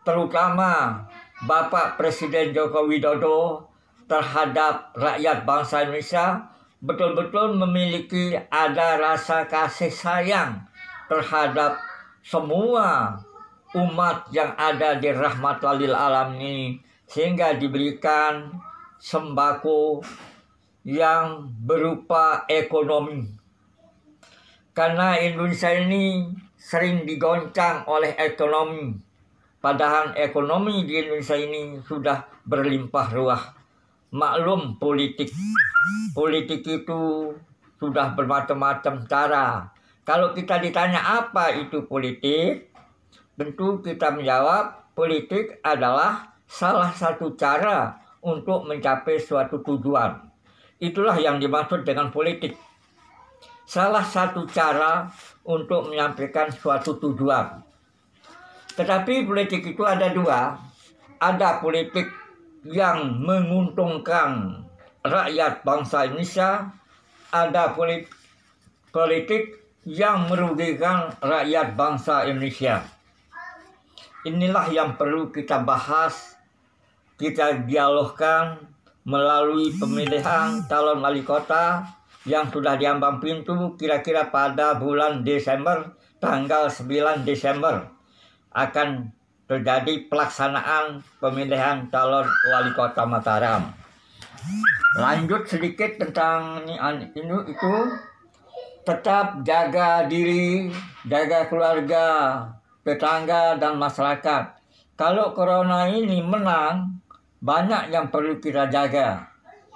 terutama Bapak Presiden Joko Widodo terhadap rakyat bangsa Indonesia betul-betul memiliki ada rasa kasih sayang terhadap semua umat yang ada di rahmatan lil alamin ini, sehingga diberikan sembako yang berupa ekonomi. Karena Indonesia ini sering digoncang oleh ekonomi, padahal ekonomi di Indonesia ini sudah berlimpah ruah. Maklum politik itu sudah bermacam-macam cara. Kalau kita ditanya apa itu politik, tentu kita menjawab politik adalah salah satu cara untuk mencapai suatu tujuan. Itulah yang dimaksud dengan politik. Salah satu cara untuk menyampaikan suatu tujuan. Tetapi politik itu ada dua. Ada politik yang menguntungkan rakyat bangsa Indonesia. Ada politik yang merugikan rakyat bangsa Indonesia. Inilah yang perlu kita bahas, kita dialogkan melalui pemilihan calon wali kota yang sudah diambang pintu. Kira-kira pada bulan Desember, tanggal 9 Desember akan terjadi pelaksanaan pemilihan calon wali kota Mataram. Lanjut sedikit tentang itu, tetap jaga diri, jaga keluarga, tetangga, dan masyarakat. Kalau corona ini menang, banyak yang perlu kita jaga.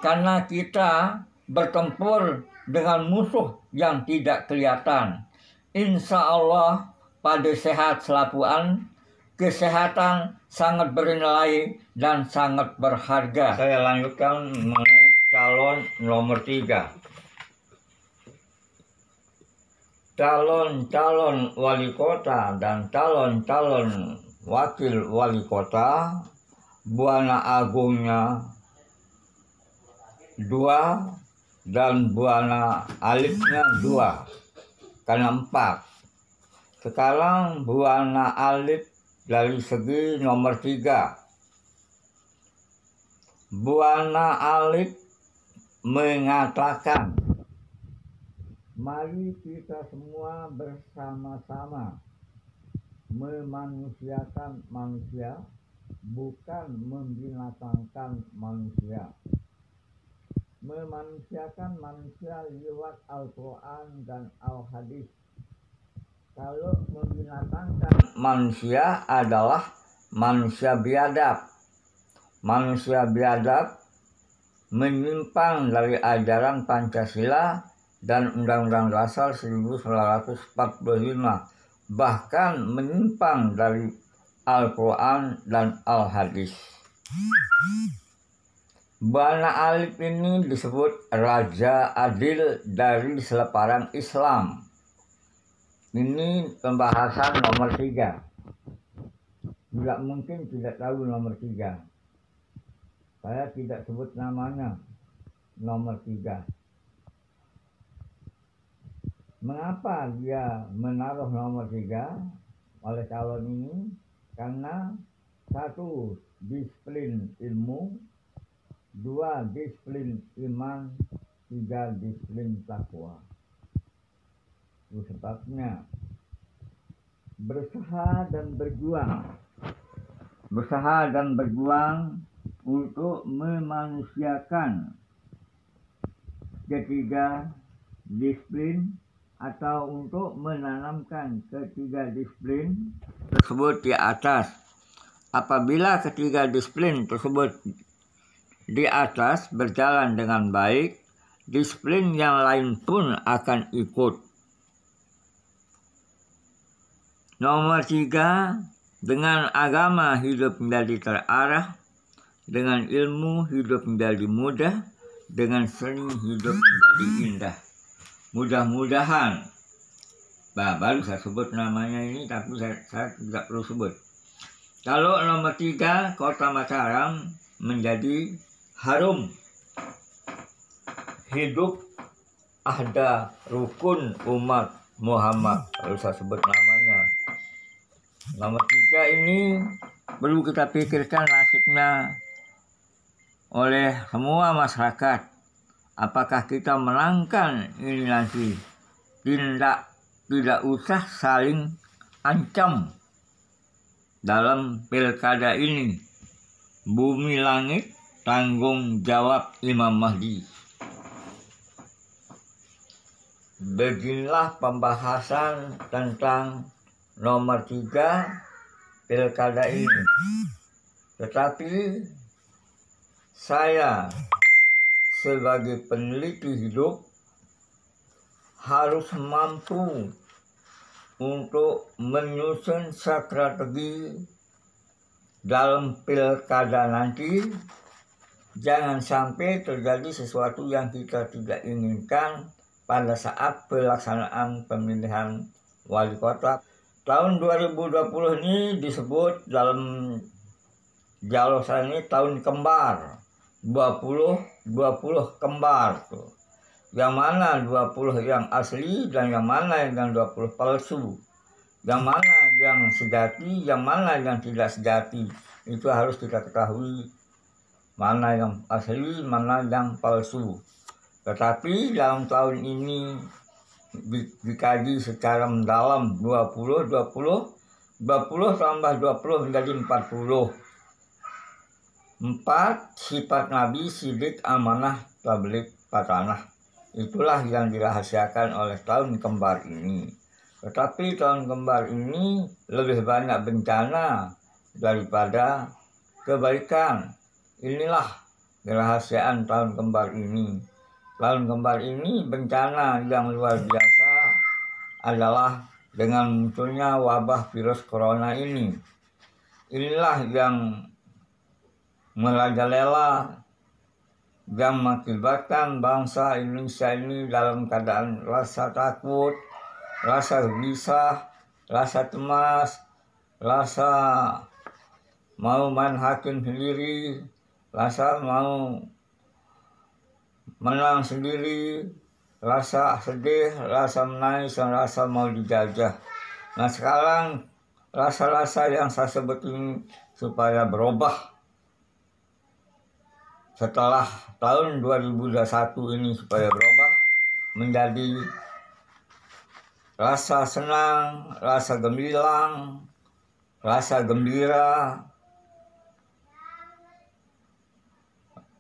Karena kita bertempur dengan musuh yang tidak kelihatan. Insya Allah pada sehat selapuan, kesehatan sangat bernilai dan sangat berharga. Saya lanjutkan mengenai calon nomor 3. Calon-calon wali kota dan calon-calon wakil wali kota, buana agungnya 2 dan buana alifnya 2, karena 4. Sekarang buana alif dari segi nomor 3. Buana alif mengatakan, mari kita semua bersama-sama memanusiakan manusia, bukan membinatangkan manusia. Memanusiakan manusia lewat Al-Quran dan Al-Hadis. Kalau membinatangkan manusia adalah manusia biadab. Manusia biadab menyimpang dari ajaran Pancasila dan Undang-Undang Dasar 1945, bahkan menyimpang dari Al-Quran dan Al-Hadis. Buana alif ini disebut Raja Adil dari selebaran Islam. Ini pembahasan nomor 3. Tidak mungkin tidak tahu nomor 3. Saya tidak sebut namanya. nomor 3. Mengapa dia menaruh nomor 3 oleh calon ini? Karena 1. Disiplin ilmu, 2. Disiplin iman, 3. Disiplin takwa. Itu sebabnya berusaha dan berjuang untuk memanusiakan ketiga disiplin atau untuk menanamkan ketiga disiplin tersebut di atas. Apabila ketiga disiplin tersebut di atas berjalan dengan baik, disiplin yang lain pun akan ikut. Nomor 3, dengan agama hidup menjadi terarah, dengan ilmu hidup menjadi mudah, dengan seni hidup menjadi indah. Mudah-mudahan, baru saya sebut namanya ini, tapi saya tidak perlu sebut. Kalau nomor 3, Kota Mataram menjadi harum. Hidup ada rukun umat Muhammad, harus saya sebut namanya. Nomor 3 ini perlu kita pikirkan nasibnya oleh semua masyarakat. Apakah kita menangkan ini nanti? Tidak usah saling ancam dalam pilkada ini. Bumi langit tanggung jawab Imam Mahdi. Beginilah pembahasan tentang nomor 3 pilkada ini. Tetapi saya sebagai peneliti hidup harus mampu untuk menyusun strategi dalam pilkada nanti. Jangan sampai terjadi sesuatu yang kita tidak inginkan pada saat pelaksanaan pemilihan wali kota. Tahun 2020 ini disebut dalam jalur saya ini tahun kembar. 20 kembar tuh. Yang mana 20 yang asli dan yang mana yang 20 palsu. Yang mana yang sejati, yang mana yang tidak sejati. Itu harus kita ketahui. Mana yang asli, mana yang palsu. Tetapi dalam tahun ini dikaji secara mendalam 20 tambah 20 menjadi 40. 4 sifat Nabi, sidik, amanah, tabligh, patanah. Itulah yang dirahasiakan oleh tahun kembar ini. Tetapi tahun kembar ini lebih banyak bencana daripada kebaikan. Inilah kerahasiaan tahun kembar ini. Tahun kembar ini bencana yang luar biasa adalah dengan munculnya wabah virus corona ini. Inilah yang merajalela yang mengakibatkan bangsa Indonesia ini dalam keadaan rasa takut, rasa gelisah, rasa cemas, rasa mau main hakim sendiri, rasa mau menang sendiri, rasa sedih, rasa menangis, dan rasa mau dijajah. Nah sekarang rasa-rasa yang saya sebut ini supaya berubah setelah tahun 2021 ini, supaya berubah menjadi rasa senang, rasa gemilang, rasa gembira,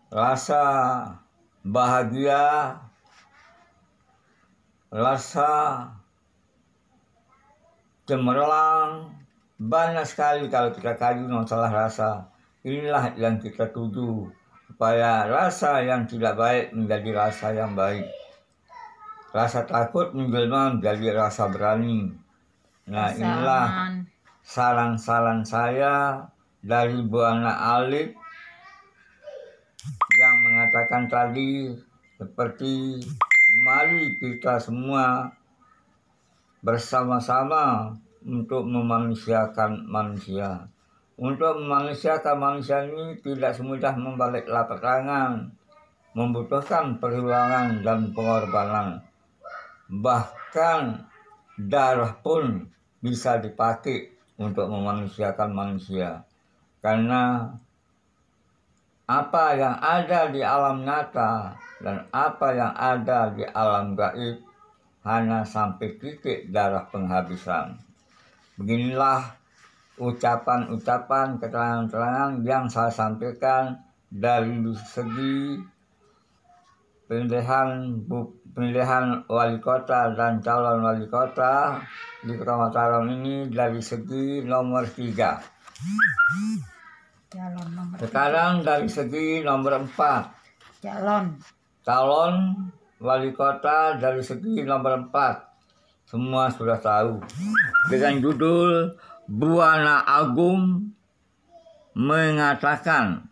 rasa bahagia, rasa cemerlang. Banyak sekali kalau kita kaji masalah rasa. Inilah yang kita tuju, supaya rasa yang tidak baik menjadi rasa yang baik. Rasa takut menjelma menjadi rasa berani. Nah inilah saran-saran saya dari Bu Ana Alif yang mengatakan tadi, seperti mari kita semua bersama-sama untuk memanusiakan manusia. Untuk memanusiakan manusia ini tidak semudah membalik telapak tangan, membutuhkan perjuangan dan pengorbanan. Bahkan darah pun bisa dipakai untuk memanusiakan manusia. Karena apa yang ada di alam nyata dan apa yang ada di alam gaib hanya sampai titik darah penghabisan. Beginilah ucapan-ucapan, keterangan-keterangan yang saya sampaikan dari segi pemilihan wali kota dan calon wali kota di Kota Mataram ini dari segi nomor 3. Sekarang dari segi nomor 4. Calon wali kota dari segi nomor 4. Semua sudah tahu. Dengan judul Buana Agung mengatakan,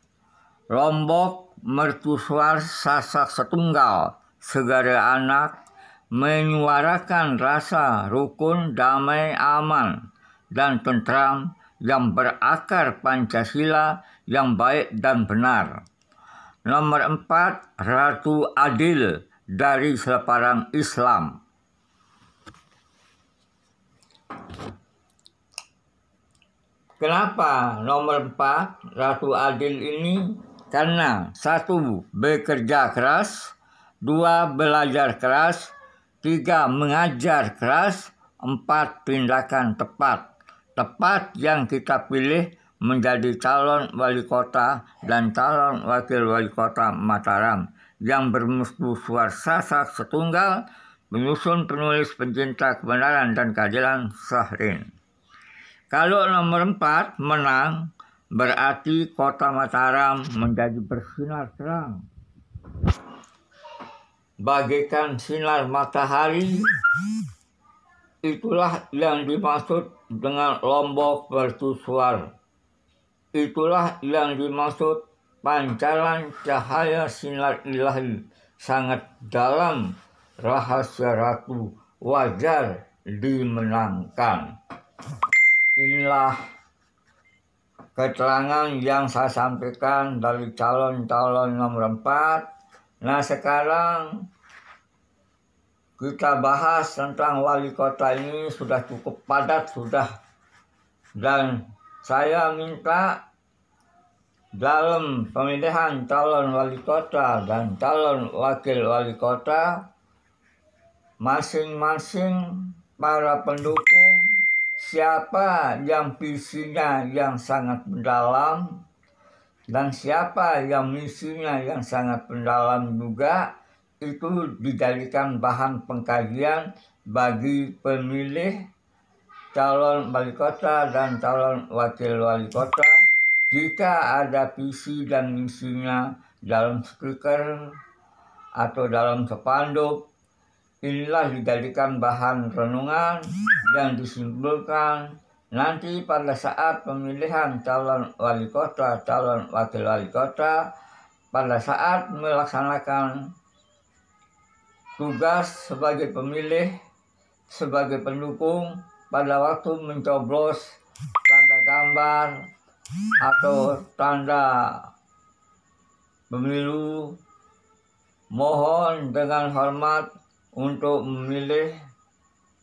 Lombok mercusuar Sasak Setunggal, segala anak menyuarakan rasa rukun, damai, aman, dan tentram yang berakar Pancasila yang baik dan benar. Nomor 4, Ratu Adil dari Seleparang Islam. Kenapa nomor 4 Ratu Adil ini? Karena 1. Bekerja keras, 2. Belajar keras, 3. Mengajar keras, 4. Tindakan tepat. Tepat yang kita pilih menjadi calon wali kota dan calon wakil wali kota Mataram yang bermusuh suara Sasak Setunggal, menyusun penulis pencinta kebenaran dan keadilan Syahrin. Kalau nomor 4 menang, berarti Kota Mataram menjadi bersinar terang. Bagaikan sinar matahari, itulah yang dimaksud dengan Lombok mercusuar. Itulah yang dimaksud pancaran cahaya sinar ilahi sangat dalam, rahasia ratu wajar dimenangkan. Inilah keterangan yang saya sampaikan dari calon-calon nomor 4. Nah, sekarang kita bahas tentang wali kota ini sudah cukup padat sudah. Dan saya minta dalam pemilihan calon wali kota dan calon wakil wali kota, masing-masing para pendukung, siapa yang visinya yang sangat mendalam dan siapa yang misinya yang sangat mendalam juga, itu dijadikan bahan pengkajian bagi pemilih calon wali kota dan calon wakil wali kota. Jika ada visi dan misinya dalam stiker atau dalam spanduk, inilah dijadikan bahan renungan yang disimpulkan nanti pada saat pemilihan calon wali kota, calon wakil wali kota, pada saat melaksanakan tugas sebagai pemilih, sebagai pendukung, pada waktu mencoblos tanda gambar atau tanda pemilu, mohon dengan hormat untuk memilih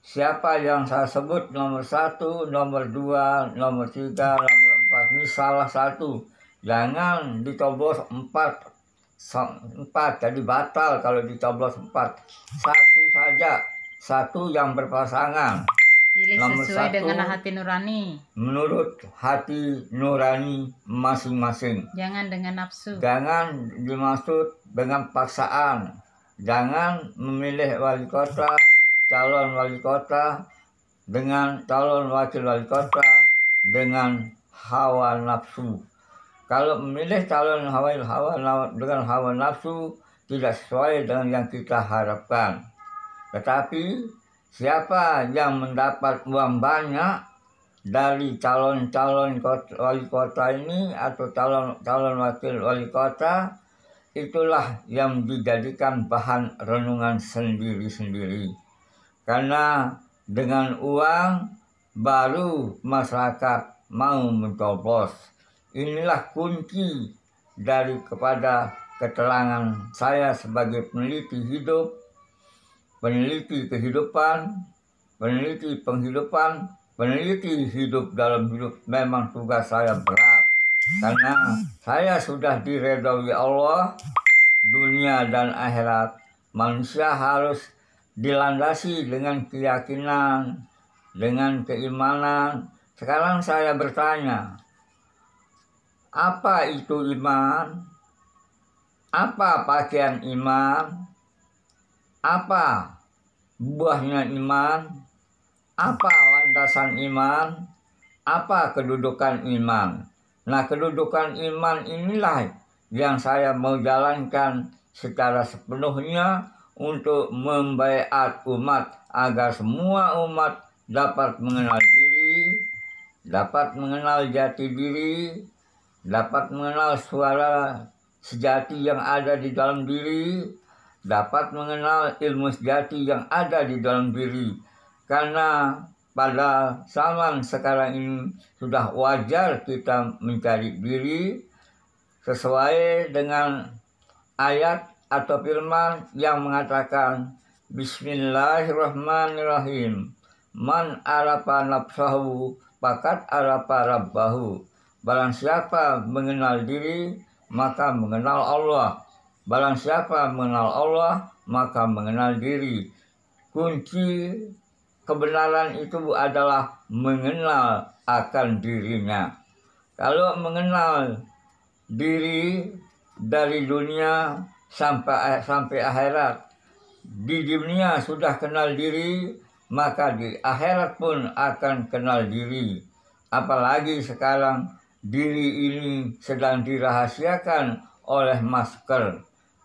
siapa yang saya sebut nomor 1, nomor 2, nomor 3, nomor 4. Ini salah satu. Jangan dicoblos 4, jadi batal kalau dicoblos 4. Satu saja, satu yang berpasangan. Pilih nomor sesuai 1, dengan hati nurani. Menurut hati nurani masing-masing. Jangan dengan nafsu. Jangan dimaksud dengan paksaan. Jangan memilih wali kota, calon wali kota dengan calon wakil wali kota dengan hawa nafsu. Kalau memilih calon dengan hawa nafsu tidak sesuai dengan yang kita harapkan. Tetapi siapa yang mendapat uang banyak dari calon-calon wali kota ini atau calon wakil wali kota, itulah yang dijadikan bahan renungan sendiri-sendiri. Karena dengan uang baru masyarakat mau mencoblos. Inilah kunci kepada keterangan saya sebagai peneliti hidup, peneliti kehidupan, peneliti penghidupan, peneliti hidup dalam hidup. Memang tugas saya berat, karena saya sudah diredoi Allah, dunia dan akhirat. Manusia harus dilandasi dengan keyakinan, dengan keimanan. Sekarang saya bertanya, apa itu iman? Apa pakaian iman? Apa buahnya iman? Apa landasan iman? Apa kedudukan iman? Nah, kedudukan iman inilah yang saya mau jalankan secara sepenuhnya untuk membaiat umat agar semua umat dapat mengenal diri, dapat mengenal jati diri, dapat mengenal suara sejati yang ada di dalam diri, dapat mengenal ilmu sejati yang ada di dalam diri. Karena pada zaman sekarang ini sudah wajar kita mencari diri sesuai dengan ayat atau firman yang mengatakan Bismillahirrahmanirrahim. Man arafa nafsahu faqad arafa rabbahu. Barang siapa mengenal diri, maka mengenal Allah. Barang siapa mengenal Allah, maka mengenal diri. Kunci kebenaran itu adalah mengenal akan dirinya. Kalau mengenal diri dari dunia sampai akhirat, di dunia sudah kenal diri, maka di akhirat pun akan kenal diri. Apalagi sekarang diri ini sedang dirahasiakan oleh masker,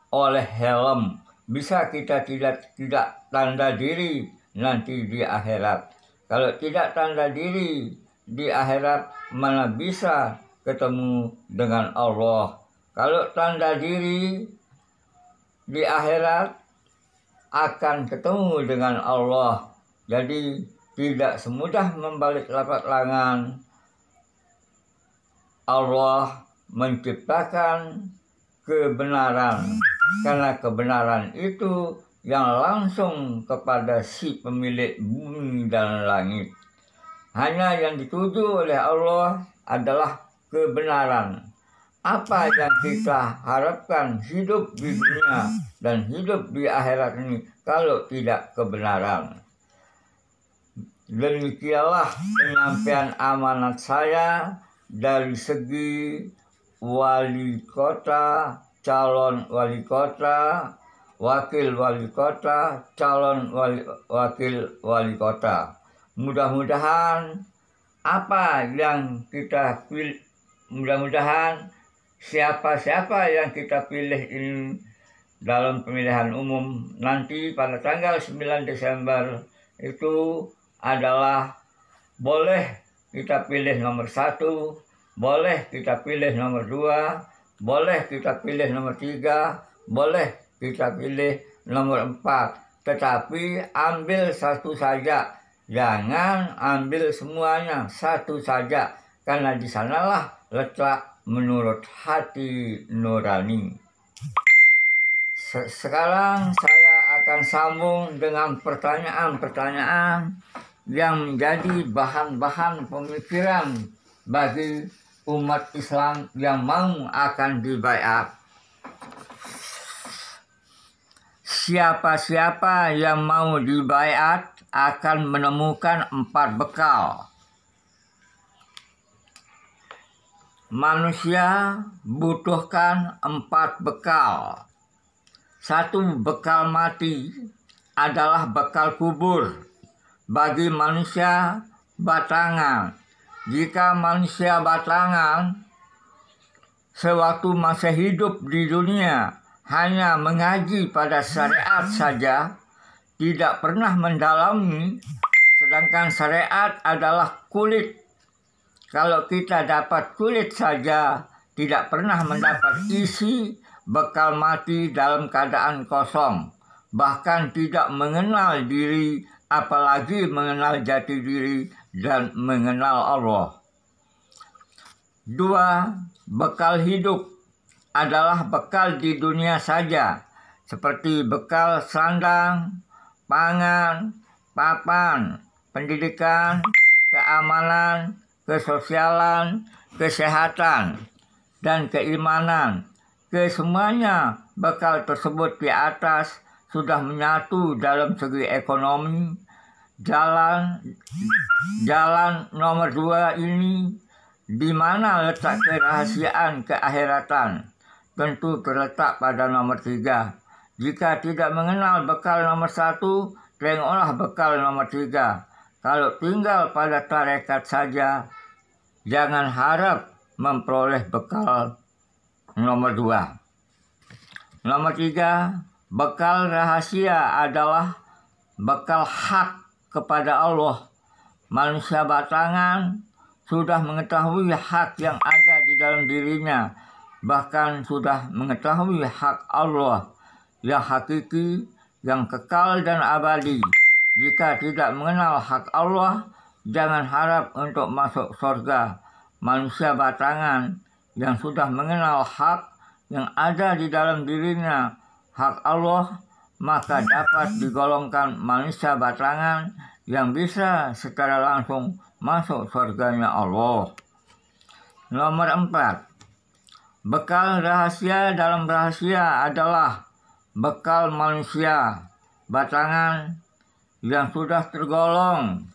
oleh helm. Bisa kita tidak tanda diri nanti di akhirat. Kalau tidak tanda diri di akhirat, mana bisa ketemu dengan Allah. Kalau tanda diri di akhirat, akan ketemu dengan Allah. Jadi tidak semudah membalik telapak tangan. Allah menciptakan kebenaran, karena kebenaran itu yang langsung kepada si pemilik bumi dan langit. Hanya yang dituju oleh Allah adalah kebenaran. Apa yang kita harapkan hidup di dunia dan hidup di akhirat ini kalau tidak kebenaran? Demikianlah penyampaian amanat saya dari segi wali kota, calon wali kota, wakil wali kota, calon wakil wali kota. Mudah-mudahan apa yang kita pilih, mudah-mudahan siapa-siapa yang kita pilih ini dalam pemilihan umum nanti pada tanggal 9 Desember itu adalah boleh kita pilih nomor 1, boleh kita pilih nomor 2, boleh kita pilih nomor 3, boleh kita pilih nomor 4. Tetapi ambil satu saja, jangan ambil semuanya, satu saja. Karena di sanalah letak menurut hati nurani. Sekarang saya akan sambung dengan pertanyaan-pertanyaan yang menjadi bahan-bahan pemikiran bagi umat Islam yang mau akan dibaiat. Siapa-siapa yang mau dibaiat akan menemukan 4 bekal. Manusia butuhkan 4 bekal. 1 bekal mati adalah bekal kubur. Bagi manusia batangan, jika manusia batangan sewaktu masih hidup di dunia hanya mengaji pada syariat saja, tidak pernah mendalami, sedangkan syariat adalah kulit. Kalau kita dapat kulit saja, tidak pernah mendapat isi, bekal mati dalam keadaan kosong. Bahkan tidak mengenal diri, apalagi mengenal jati diri dan mengenal Allah. 2, bekal hidup adalah bekal di dunia saja, seperti bekal sandang, pangan, papan, pendidikan, keamanan, kesosialan, kesehatan, dan keimanan. Kesemuanya bekal tersebut di atas sudah menyatu dalam segi ekonomi. Jalan nomor 2 ini, di mana letak kerahasiaan keakhiratan, tentu terletak pada nomor 3. Jika tidak mengenal bekal nomor 1, tengoklah bekal nomor 3. Kalau tinggal pada tarekat saja, jangan harap memperoleh bekal nomor 2. Nomor 3, bekal rahasia adalah bekal hak kepada Allah. Manusia batangan sudah mengetahui hak yang ada di dalam dirinya, bahkan sudah mengetahui hak Allah yang hakiki, yang kekal dan abadi. Jika tidak mengenal hak Allah, jangan harap untuk masuk surga. Manusia batangan yang sudah mengenal hak yang ada di dalam dirinya, hak Allah, maka dapat digolongkan manusia batangan yang bisa secara langsung masuk surganya Allah. Nomor 4, bekal rahasia dalam rahasia adalah bekal manusia batangan yang sudah tergolong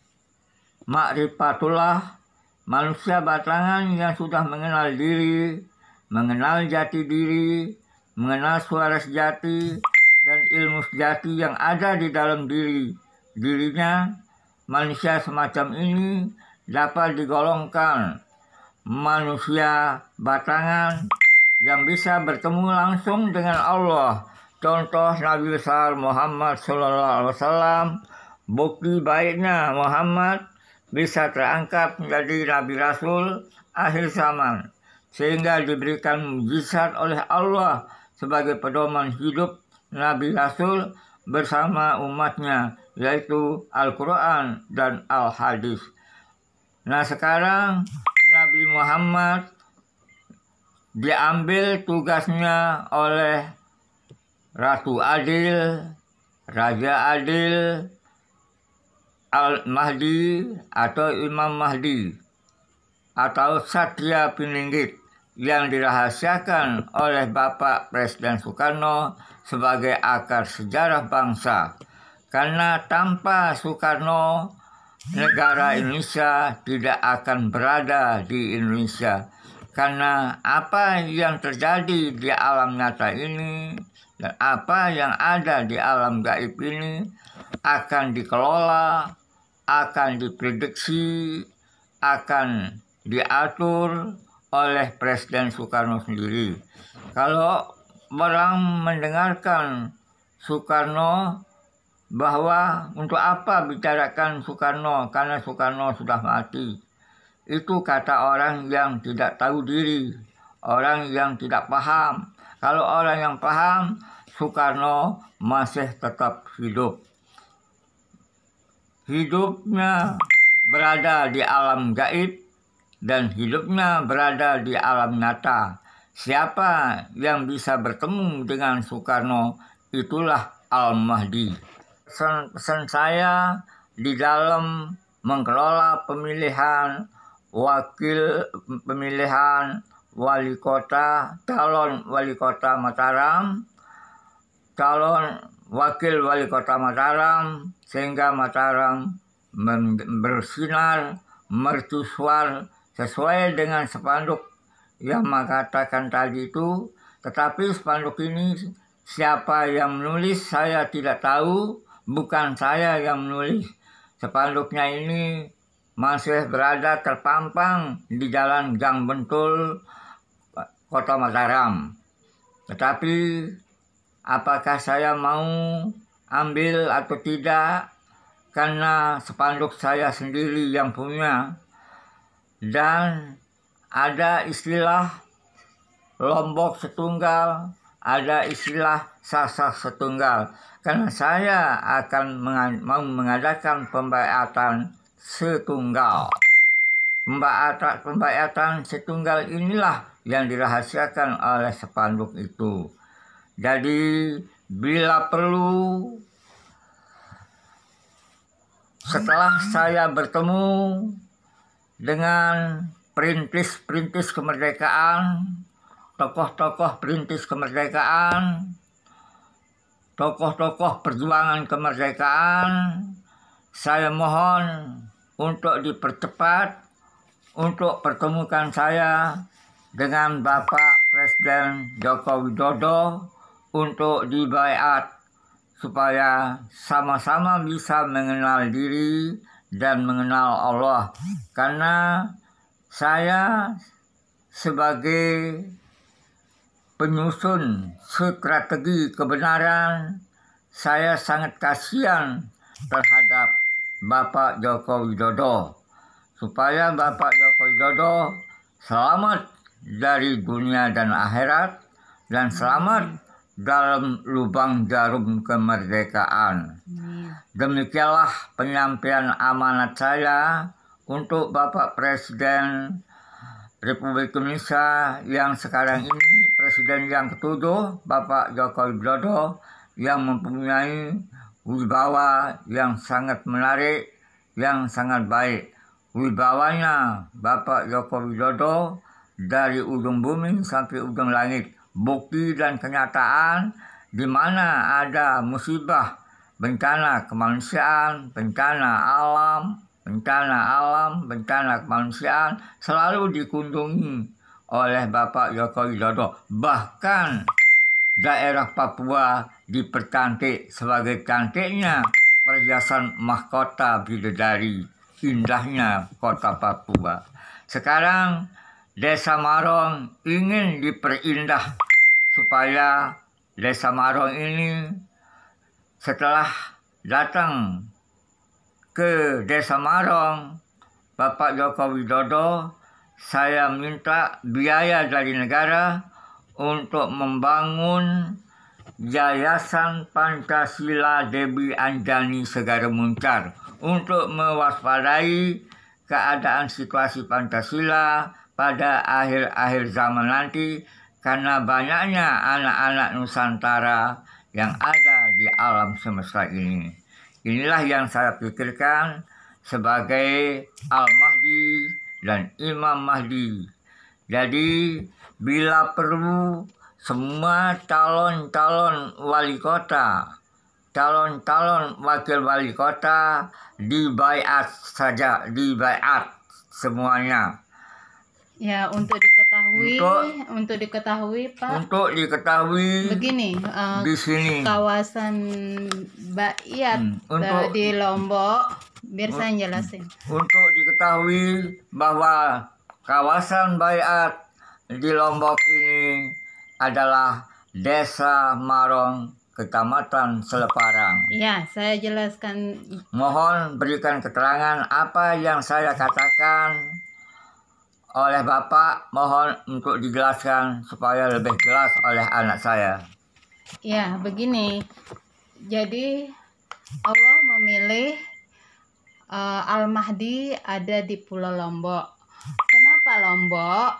ma'rifatullah, manusia batangan yang sudah mengenal diri, mengenal jati diri, mengenal suara sejati, dan ilmu sejati yang ada di dalam dirinya. Manusia semacam ini dapat digolongkan manusia batangan yang bisa bertemu langsung dengan Allah. Contoh Nabi besar Muhammad SAW. Bukti baiknya Muhammad bisa terangkat menjadi Nabi Rasul akhir zaman, sehingga diberikan mujizat oleh Allah sebagai pedoman hidup Nabi Rasul bersama umatnya, yaitu Al-Quran dan Al-Hadis. Nah, sekarang Nabi Muhammad diambil tugasnya oleh Ratu Adil, Raja Adil, Al-Mahdi atau Imam Mahdi, atau Satya Piningit, yang dirahasiakan oleh Bapak Presiden Soekarno sebagai akar sejarah bangsa. Karena tanpa Soekarno, negara Indonesia tidak akan berada di Indonesia. Karena apa yang terjadi di alam nyata ini dan apa yang ada di alam gaib ini akan dikelola, akan diprediksi, akan diatur oleh Presiden Soekarno sendiri. Kalau orang mendengarkan Soekarno, bahwa untuk apa bicarakan Soekarno karena Soekarno sudah mati, itu kata orang yang tidak tahu diri, orang yang tidak paham. Kalau orang yang paham, Soekarno masih tetap hidup. Hidupnya berada di alam gaib dan hidupnya berada di alam nyata. Siapa yang bisa bertemu dengan Soekarno, itulah Al-Mahdi. Pesan saya di dalam mengelola pemilihan wali kota, calon wali kota Mataram, calon wakil wali kota Mataram, sehingga Mataram bersinar, mercusuar sesuai dengan spanduk yang mengatakan tadi itu. Tetapi spanduk ini siapa yang menulis saya tidak tahu, bukan saya yang menulis. Spanduknya ini masih berada terpampang di Jalan Gang Bentul, Kota Mataram. Tetapi apakah saya mau ambil atau tidak, karena spanduk saya sendiri yang punya. Dan ada istilah Lombok Setunggal, ada istilah Sasak Setunggal. Karena saya akan mau mengadakan pembaiatan setunggal. Pembayatan setunggal inilah yang dirahasiakan oleh spanduk itu. Jadi bila perlu, setelah saya bertemu dengan perintis kemerdekaan, tokoh-tokoh perintis kemerdekaan, tokoh-tokoh perjuangan kemerdekaan, saya mohon untuk dipercepat untuk pertemukan saya dengan Bapak Presiden Joko Widodo untuk dibaiat supaya sama-sama bisa mengenal diri dan mengenal Allah. Karena saya sebagai penyusun strategi kebenaran, saya sangat kasihan terhadap Bapak Joko Widodo, supaya Bapak Joko Widodo selamat dari dunia dan akhirat dan selamat dalam lubang jarum kemerdekaan. Demikianlah penyampaian amanat saya untuk Bapak Presiden Republik Indonesia yang sekarang ini, Presiden yang ke-7, Bapak Joko Widodo, yang mempunyai wibawa yang sangat menarik, yang sangat baik. Wibawanya Bapak Joko Widodo dari ujung bumi sampai ujung langit, bukti dan kenyataan di mana ada musibah, bencana kemanusiaan, bencana alam, bencana kemanusiaan selalu dikunjungi oleh Bapak Joko Widodo. Bahkan daerah Papua dipercantik sebagai cantiknya perhiasan mahkota bidadari, indahnya kota Papua. Sekarang Desa Marong ingin diperindah supaya Desa Marong ini setelah datang ke Desa Marong Bapak Joko Widodo, saya minta biaya dari negara untuk membangun Yayasan Pancasila Dewi Anjani Segara Muncar untuk mewaspadai keadaan situasi Pancasila pada akhir-akhir zaman nanti, karena banyaknya anak-anak Nusantara yang ada di alam semesta ini. Inilah yang saya pikirkan sebagai Al-Mahdi dan Imam Mahdi. Jadi bila perlu semua calon-calon wali kota, calon-calon wakil wali kota dibaiat saja, dibaiat semuanya. Ya, untuk diketahui Pak. Untuk diketahui Begini, di sini kawasan baiat di Lombok, biar saya jelasin. Untuk diketahui bahwa kawasan baiat di Lombok ini adalah Desa Marong, Kecamatan Seleparang. Ya, saya jelaskan. Mohon berikan keterangan apa yang saya katakan oleh Bapak, mohon untuk dijelaskan supaya lebih jelas oleh anak saya. Ya, begini. Jadi Allah memilih Al-Mahdi ada di Pulau Lombok. Kenapa Lombok?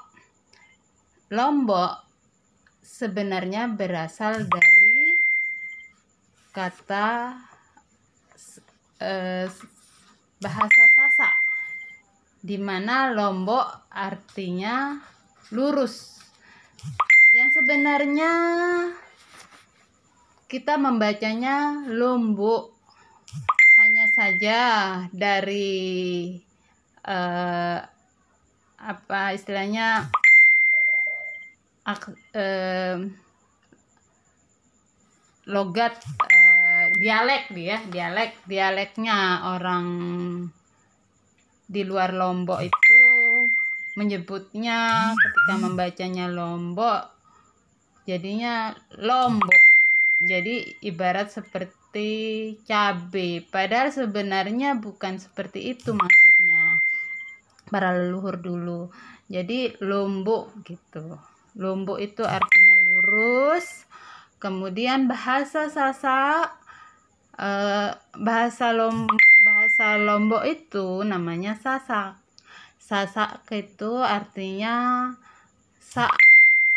Lombok sebenarnya berasal dari kata bahasa Sasak, di mana Lombok artinya lurus. Yang sebenarnya kita membacanya Lombok, hanya saja dari apa istilahnya logat dialeknya orang di luar Lombok itu menyebutnya ketika membacanya Lombok jadinya Lombok, jadi ibarat seperti cabai, padahal sebenarnya bukan seperti itu maksudnya para leluhur dulu. Jadi Lombok gitu, Lombok itu artinya lurus. Kemudian bahasa Sasak, bahasa Lombok itu namanya Sasak. sasak itu artinya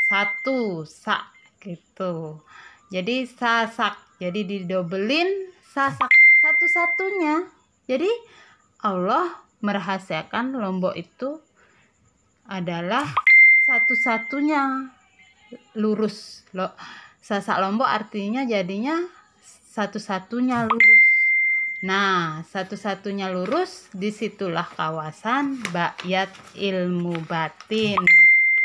satu sak gitu. Jadi sasak, jadi didobelin sasak satu-satunya. Jadi Allah merahasiakan Lombok itu adalah satu-satunya lurus. Sasak Lombok artinya jadinya satu-satunya lurus. Nah, satu-satunya lurus, disitulah kawasan Bakyat Ilmu Batin,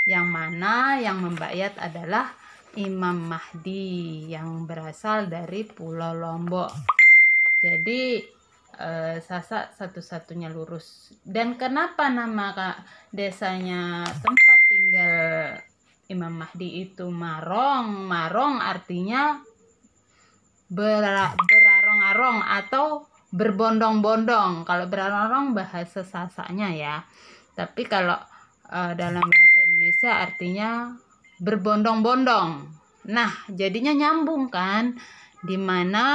yang mana yang membakyat adalah Imam Mahdi yang berasal dari Pulau Lombok. Jadi Sasak satu-satunya lurus. Dan kenapa nama desanya, tempat tinggal Imam Mahdi itu Marong? Marong artinya berarong-arong atau berbondong-bondong. Kalau berarong-arong bahasa Sasaknya ya. Tapi kalau dalam bahasa Indonesia artinya berbondong-bondong. Nah, jadinya nyambung kan? Dimana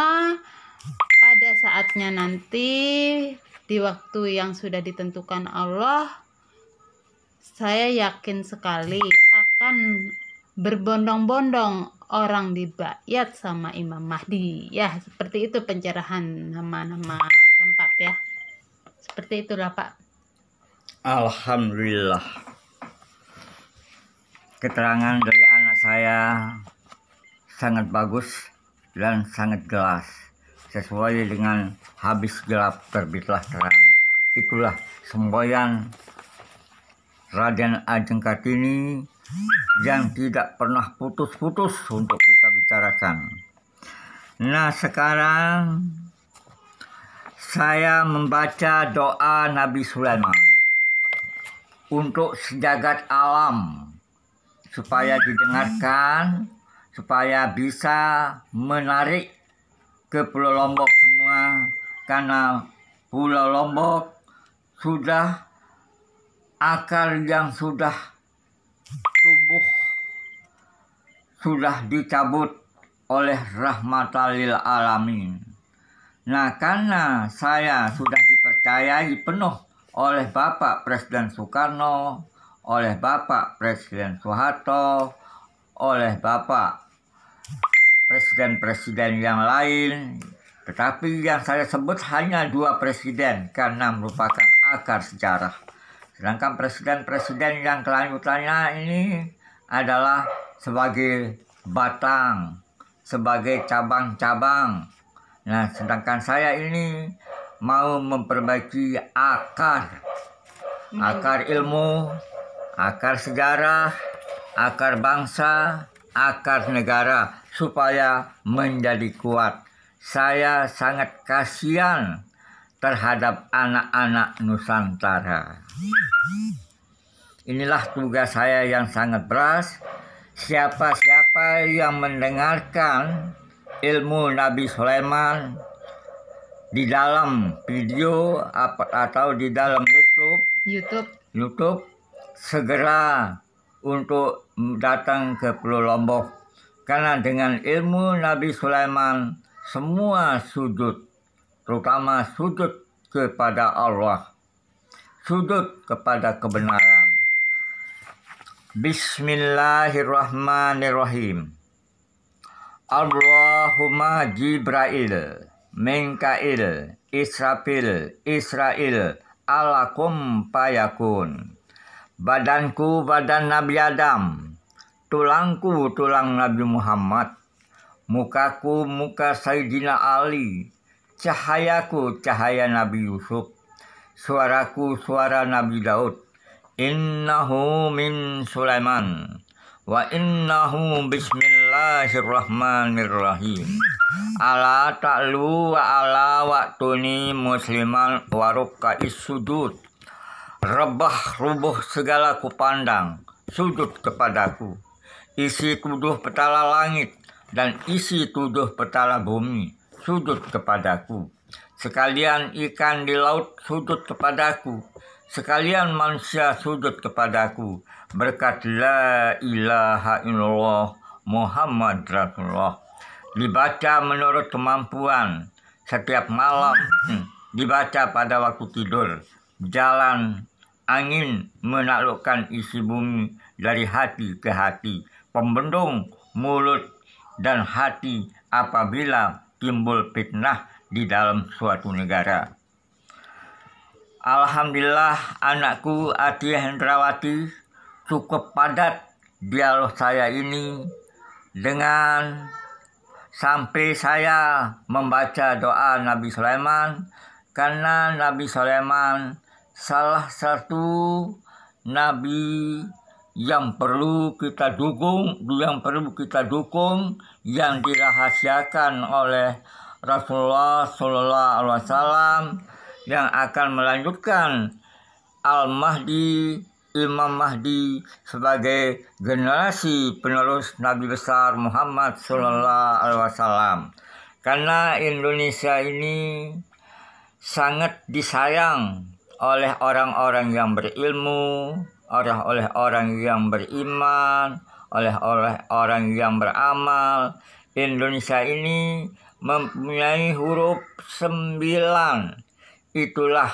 pada saatnya nanti, di waktu yang sudah ditentukan Allah, saya yakin sekali akan berbondong-bondong orang dibakyat sama Imam Mahdi. Ya, seperti itu pencerahan nama-nama tempat ya. Seperti itulah Pak. Alhamdulillah. Keterangan dari anak saya sangat bagus dan sangat jelas. Sesuai dengan habis gelap terbitlah terang. Itulah semboyan Raden Ajeng Kartini yang tidak pernah putus-putus untuk kita bicarakan. Nah, sekarang saya membaca doa Nabi Sulaiman untuk sejagat alam, supaya didengarkan, supaya bisa menarik ke Pulau Lombok semua, karena Pulau Lombok sudah akar yang sudah tumbuh, sudah dicabut oleh rahmatan lil alamin. Nah, karena saya sudah dipercayai penuh oleh Bapak Presiden Soekarno, oleh Bapak Presiden Soeharto, oleh Bapak presiden-presiden yang lain, tetapi yang saya sebut hanya 2 presiden karena merupakan akar sejarah. Sedangkan presiden-presiden yang kelanjutannya ini adalah sebagai batang, sebagai cabang-cabang. Nah, sedangkan saya ini mau memperbaiki akar ilmu, akar sejarah, akar bangsa, akar negara, supaya menjadi kuat. Saya sangat kasihan terhadap anak-anak Nusantara. Inilah tugas saya yang sangat berat. Siapa-siapa yang mendengarkan ilmu Nabi Sulaiman di dalam video atau di dalam YouTube, segera untuk datang ke Pulau Lombok. Karena dengan ilmu Nabi Sulaiman, semua sujud, terutama sujud kepada Allah, sujud kepada kebenaran. Bismillahirrahmanirrahim. Allahumma Jibril, Mikail, Israfil, Israel, alakum payakun. Badanku badan Nabi Adam, tulangku tulang Nabi Muhammad, mukaku muka Sayyidina Ali, cahayaku cahaya Nabi Yusuf, suaraku suara Nabi Daud. Innahu min Sulaiman wa innahu bismillahirrahmanirrahim. Ala ta'lu wa ala wa'tuni musliman wa ruka'is sujud. Rebah rubuh segala kupandang, sujud kepadaku. Isi 7 petala langit dan isi 7 petala bumi, sujud kepadaku. Sekalian ikan di laut sujud kepadaku. Sekalian manusia sujud kepadaku. Berkat la ilaha illallah Muhammad Rasulullah. Dibaca menurut kemampuan. Setiap malam dibaca pada waktu tidur. Jalan angin menaklukkan isi bumi dari hati ke hati, pembendung mulut dan hati apabila timbul fitnah di dalam suatu negara. Alhamdulillah, anakku Atia Hendrawati, cukup padat dialog saya ini dengan sampai saya membaca doa Nabi Sulaiman, karena Nabi Sulaiman salah satu nabi yang perlu kita dukung, yang dirahasiakan oleh Rasulullah Shallallahu Alaihi Wasallam, yang akan melanjutkan Al-Mahdi, Imam Mahdi sebagai generasi penerus Nabi besar Muhammad Shallallahu Alaihi Wasallam. Karena Indonesia ini sangat disayang oleh orang-orang yang berilmu, oleh orang yang beriman, oleh orang yang beramal. Indonesia ini mempunyai huruf 9. Itulah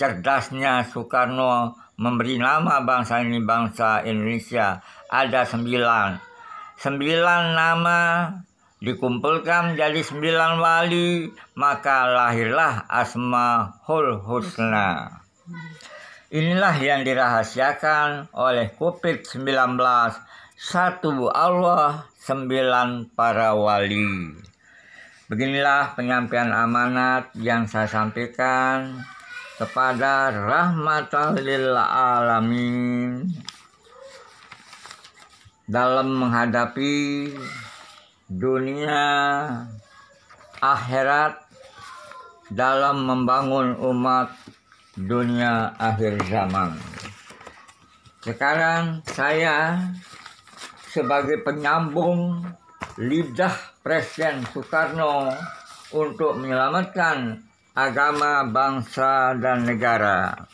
cerdasnya Soekarno memberi nama bangsa ini bangsa Indonesia. Ada 9 nama dikumpulkan jadi 9 wali, maka lahirlah Asmaul Husna. Inilah yang dirahasiakan oleh COVID-19, 1 Allah, 9 para wali. Beginilah penyampaian amanat yang saya sampaikan kepada rahmatan lil alamin dalam menghadapi dunia akhirat, dalam membangun umat dunia akhir zaman. Sekarang saya sebagai penyambung lidah Presiden Soekarno untuk menyelamatkan agama, bangsa, dan negara.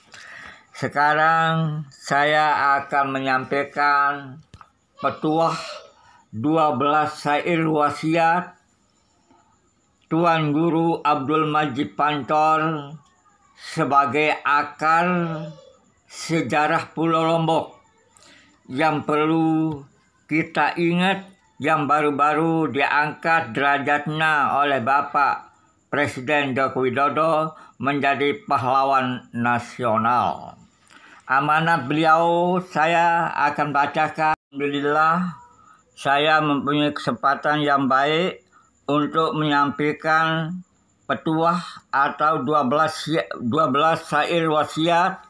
Sekarang saya akan menyampaikan petuah 12 syair wasiat Tuan Guru Abdul Majid Pantor sebagai akar sejarah Pulau Lombok yang perlu kita ingat, yang baru-baru diangkat derajatnya oleh Bapak Presiden Joko Widodo menjadi pahlawan nasional. Amanat beliau saya akan bacakan. Alhamdulillah, saya mempunyai kesempatan yang baik untuk menyampaikan petuah atau 12 syair wasiat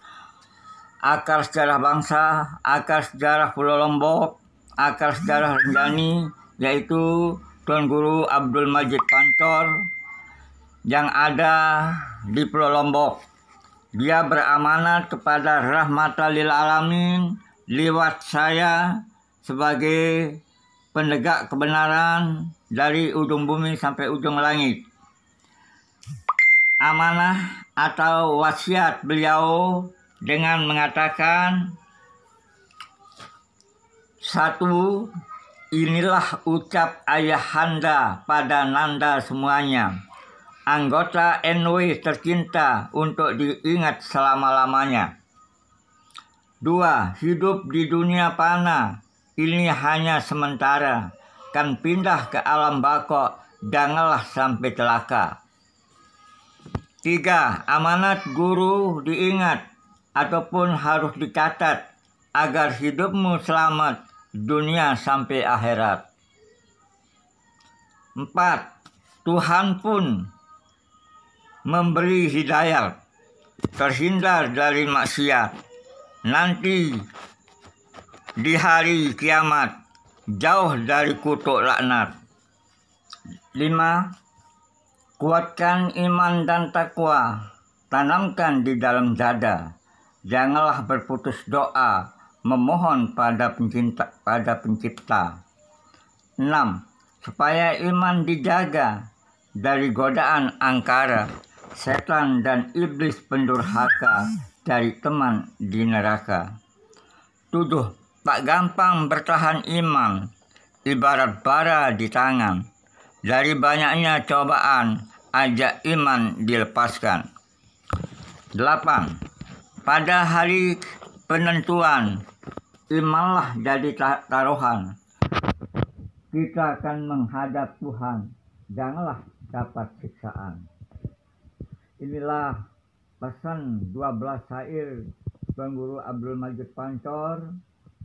akar sejarah bangsa, akar sejarah Pulau Lombok, akar sejarah Rinjani, yaitu Tuan Guru Abdul Majid Pantor yang ada di Pulau Lombok. Dia beramanat kepada rahmatan lil alamin lewat saya sebagai penegak kebenaran dari ujung bumi sampai ujung langit. Amanah atau wasiat beliau dengan mengatakan, 1. Inilah ucap ayahanda pada nanda semuanya, anggota NW tercinta untuk diingat selama-lamanya. 2. Hidup di dunia fana, ini hanya sementara, kan pindah ke alam bako, janganlah sampai celaka. 3. Amanat guru diingat ataupun harus dicatat agar hidupmu selamat dunia sampai akhirat. 4. Tuhan pun memberi hidayah terhindar dari maksiat. Nanti di hari kiamat jauh dari kutuk laknat. 5. Kuatkan iman dan takwa, tanamkan di dalam dada. Janganlah berputus doa, memohon pada pencipta. 6. Supaya iman dijaga dari godaan angkara, setan dan iblis pendurhaka dari teman di neraka. 7. Tak gampang bertahan iman, ibarat bara di tangan. Dari banyaknya cobaan, ajak iman dilepaskan. 8. pada hari penentuan, imanlah jadi taruhan. Kita akan menghadap Tuhan, janganlah dapat siksaan. Inilah pesan 12 syair Tuan Guru Abdul Majid Pancor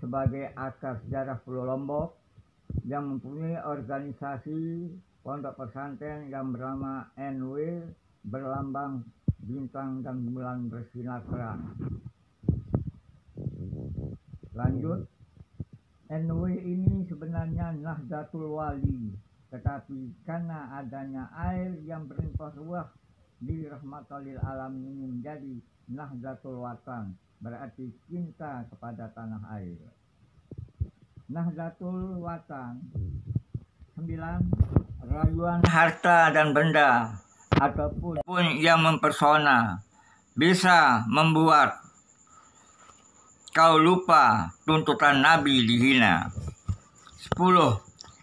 sebagai akar sejarah Pulau Lombok yang mempunyai organisasi pondok pesantren yang bernama NW berlambang bintang dan bulan bersinar terang. Lanjut, NW ini sebenarnya Nahdlatul Wali, tetapi karena adanya air yang berlimpah ruah di rahmatan lil alamin ini menjadi Nahdlatul Watan, berarti cinta kepada tanah air. Nahdlatul Watan 9. Rayuan harta dan benda ataupun yang mempersona bisa membuat kau lupa tuntutan Nabi dihina. 10.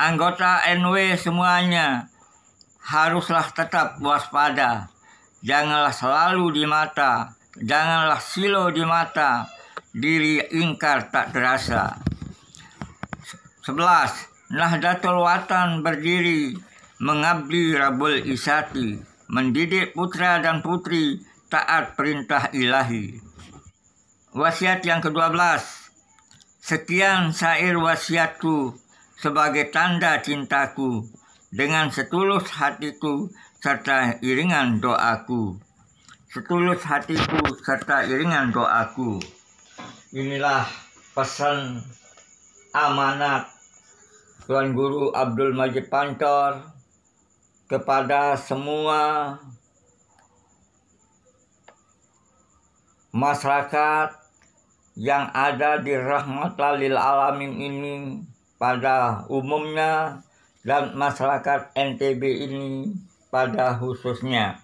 Anggota NW semuanya haruslah tetap waspada. Janganlah selalu di mata, janganlah silo di mata, diri ingkar tak terasa. 11. Nahdlatul Watan berdiri mengabdi Rabbul Isati, mendidik putra dan putri taat perintah ilahi. Wasiat yang ke-12. Sekian syair wasiatku sebagai tanda cintaku, dengan setulus hatiku serta iringan doaku. Setulus hatiku serta iringan doaku. Inilah pesan amanat Tuan Guru Abdul Majid Pancor kepada semua masyarakat yang ada di rahmatan lil alamin ini pada umumnya dan masyarakat NTB ini pada khususnya,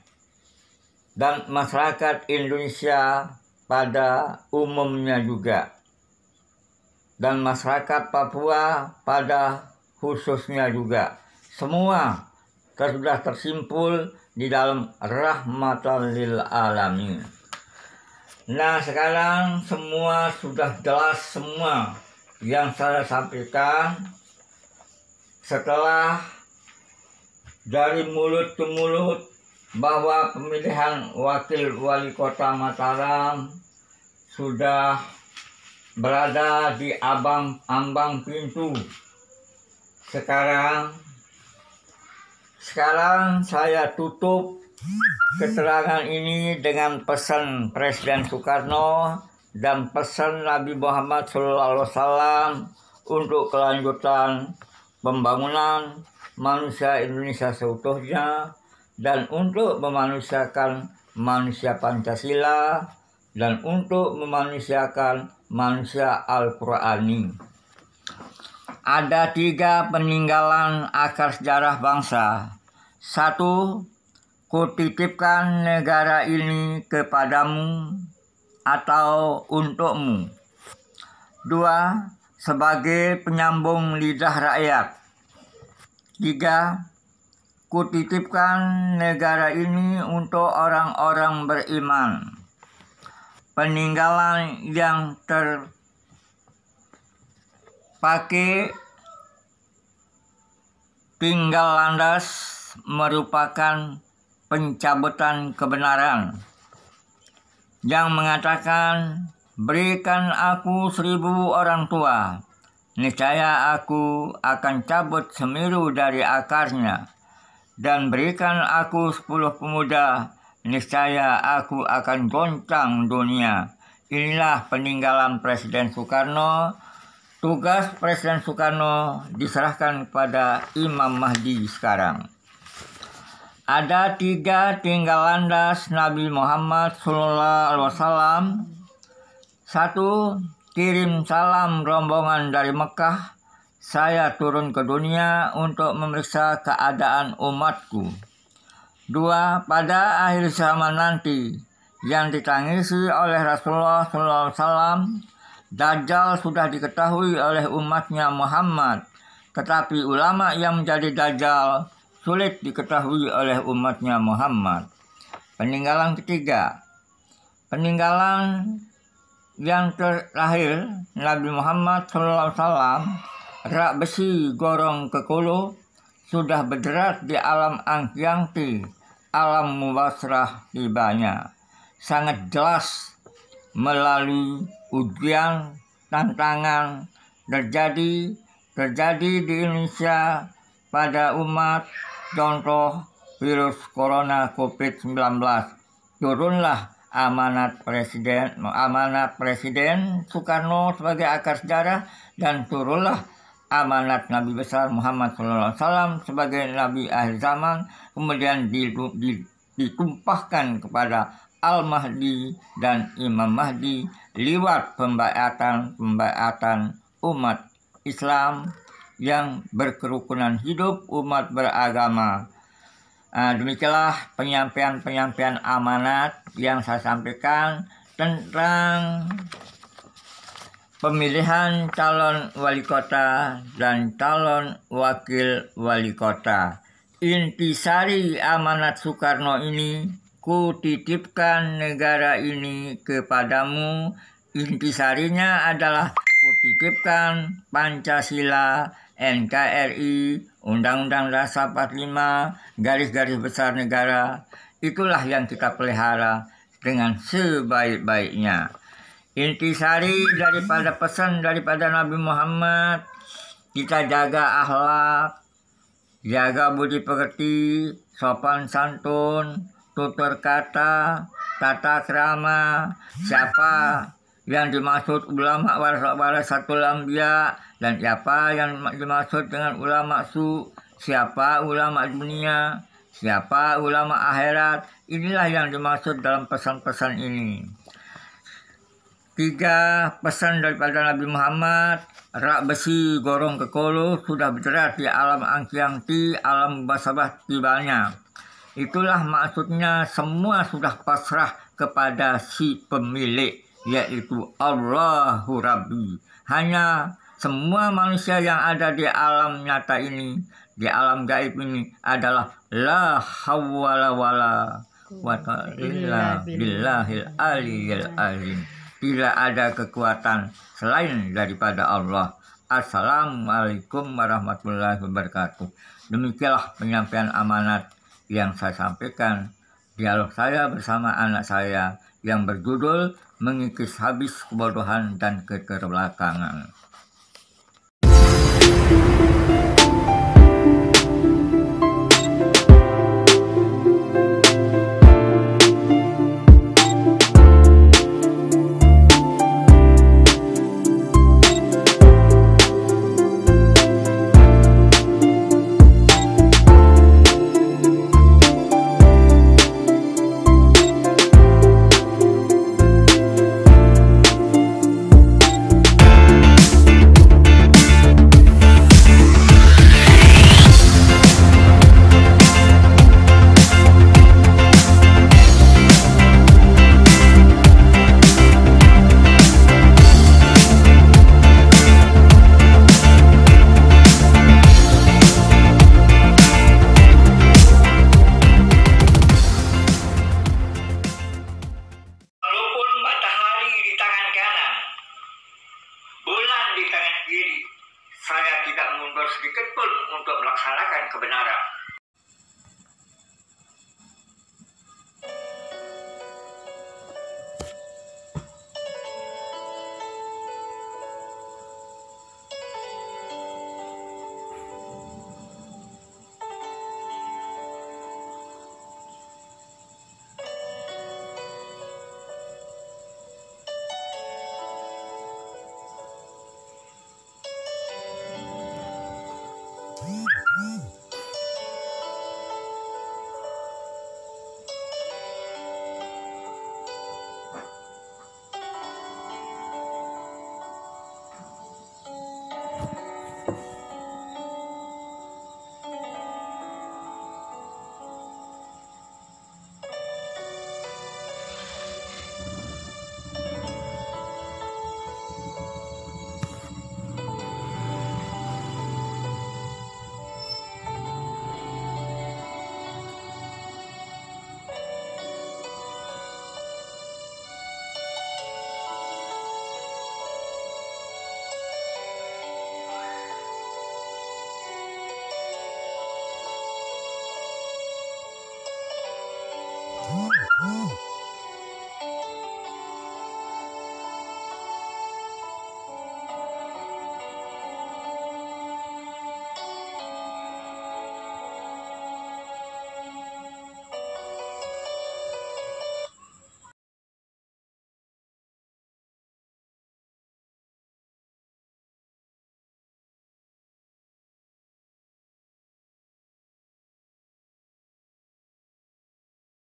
dan masyarakat Indonesia pada umumnya juga, dan masyarakat Papua pada khususnya juga. Semua sudah tersimpul di dalam rahmatan lil alamin. Nah, sekarang semua sudah jelas semua yang saya sampaikan setelah dari mulut ke mulut bahwa pemilihan wakil wali kota Mataram sudah berada di ambang pintu. Sekarang saya tutup keterangan ini dengan pesan Presiden Soekarno dan pesan Nabi Muhammad SAW untuk kelanjutan pembangunan manusia Indonesia seutuhnya dan untuk memanusiakan manusia Pancasila dan untuk memanusiakan manusia Al-Qur'ani. Ada 3 peninggalan akar sejarah bangsa. 1. Kutitipkan negara ini kepadamu atau untukmu. 2. Sebagai penyambung lidah rakyat. 3. Kutitipkan negara ini untuk orang-orang beriman. Peninggalan yang terpakai tinggal landas merupakan pencabutan kebenaran yang mengatakan, berikan aku 1000 orang tua, niscaya aku akan cabut Semeru dari akarnya, dan berikan aku 10 pemuda, niscaya aku akan goncang dunia. Inilah peninggalan Presiden Soekarno. Tugas Presiden Soekarno diserahkan kepada Imam Mahdi sekarang. Ada 3 tinggal landas Nabi Muhammad SAW. 1. Kirim salam rombongan dari Mekah. Saya turun ke dunia untuk memeriksa keadaan umatku. 2. Pada akhir zaman nanti yang ditangisi oleh Rasulullah SAW, Dajjal sudah diketahui oleh umatnya Muhammad, tetapi ulama yang menjadi Dajjal sulit diketahui oleh umatnya Muhammad. Peninggalan ketiga, peninggalan yang terakhir Nabi Muhammad SAW, rak besi gorong kekulu, sudah berderat di alam angkiangti, alam mubasrah tibanya. Sangat jelas melalui ujian, tantangan terjadi di Indonesia pada umat, contoh virus corona COVID-19. Turunlah amanat Presiden Soekarno sebagai akar sejarah, dan turunlah amanat Nabi besar Muhammad SAW sebagai Nabi akhir zaman, kemudian ditumpahkan kepada Al-Mahdi dan Imam Mahdi lewat pembaiatan umat Islam yang berkerukunan hidup, umat beragama. Demikianlah penyampaian amanat yang saya sampaikan tentang pemilihan calon wali kota dan calon wakil wali kota. Intisari amanat Soekarno ini, ku titipkan negara ini kepadamu. Intisarinya adalah ku titipkan Pancasila, NKRI, Undang-Undang Dasar 45, garis-garis besar negara. Itulah yang kita pelihara dengan sebaik-baiknya. Intisari daripada pesan daripada Nabi Muhammad, kita jaga akhlak, jaga budi pekerti, sopan santun, tutur kata, tata krama. Siapa yang dimaksud ulama warasatul anbiya, dan siapa yang dimaksud dengan ulama siapa ulama dunia, siapa ulama akhirat. Inilah yang dimaksud dalam pesan-pesan ini. 3 pesan daripada Nabi Muhammad, rak besi gorong kekolo, sudah berderat di alam angkiangti, alam basabah tibanya. Itulah maksudnya, semua sudah pasrah kepada si pemilik, yaitu Allahu Rabbi. Hanya semua manusia yang ada di alam nyata ini, di alam gaib ini adalah la hawwala wala quwwata illa billahil aliyyil azim. Tidak ada kekuatan selain daripada Allah. Assalamualaikum warahmatullahi wabarakatuh. Demikianlah penyampaian amanat yang saya sampaikan. Dialog saya bersama anak saya yang berjudul Mengikis Habis Kebodohan dan Keterbelakangan. Saya tidak mundur sedikit pun untuk melaksanakan kebenaran.